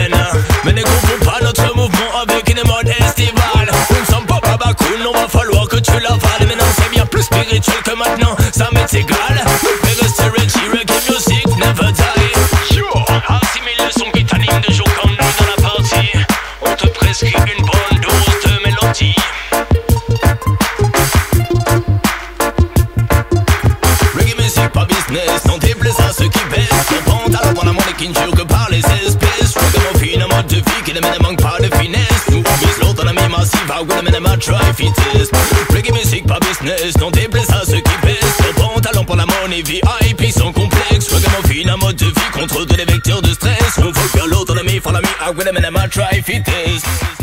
Mais ne confonds pas notre mouvement avec une mode estivale. Nous ne sommes pas babacool, non va falloir que tu l'avales. Maintenant c'est bien plus spirituel que maintenant, ça m'est égal. Mais reste Reggie, reggae music, never die. Yo, assimile le son qui t'anime de jour comme nuit dans la partie. On te prescrit une bonne dose de mélodie. with them and I try fittest. Reggae music pas business, non déplaise à ceux qui baissent. Sur pantalon pour la money, VIP sans complexe. Ragamuffin un mode de vie contre tous les vecteurs de stress. On veut faire l'autre ennemi, for la me, I with them and I try fittest.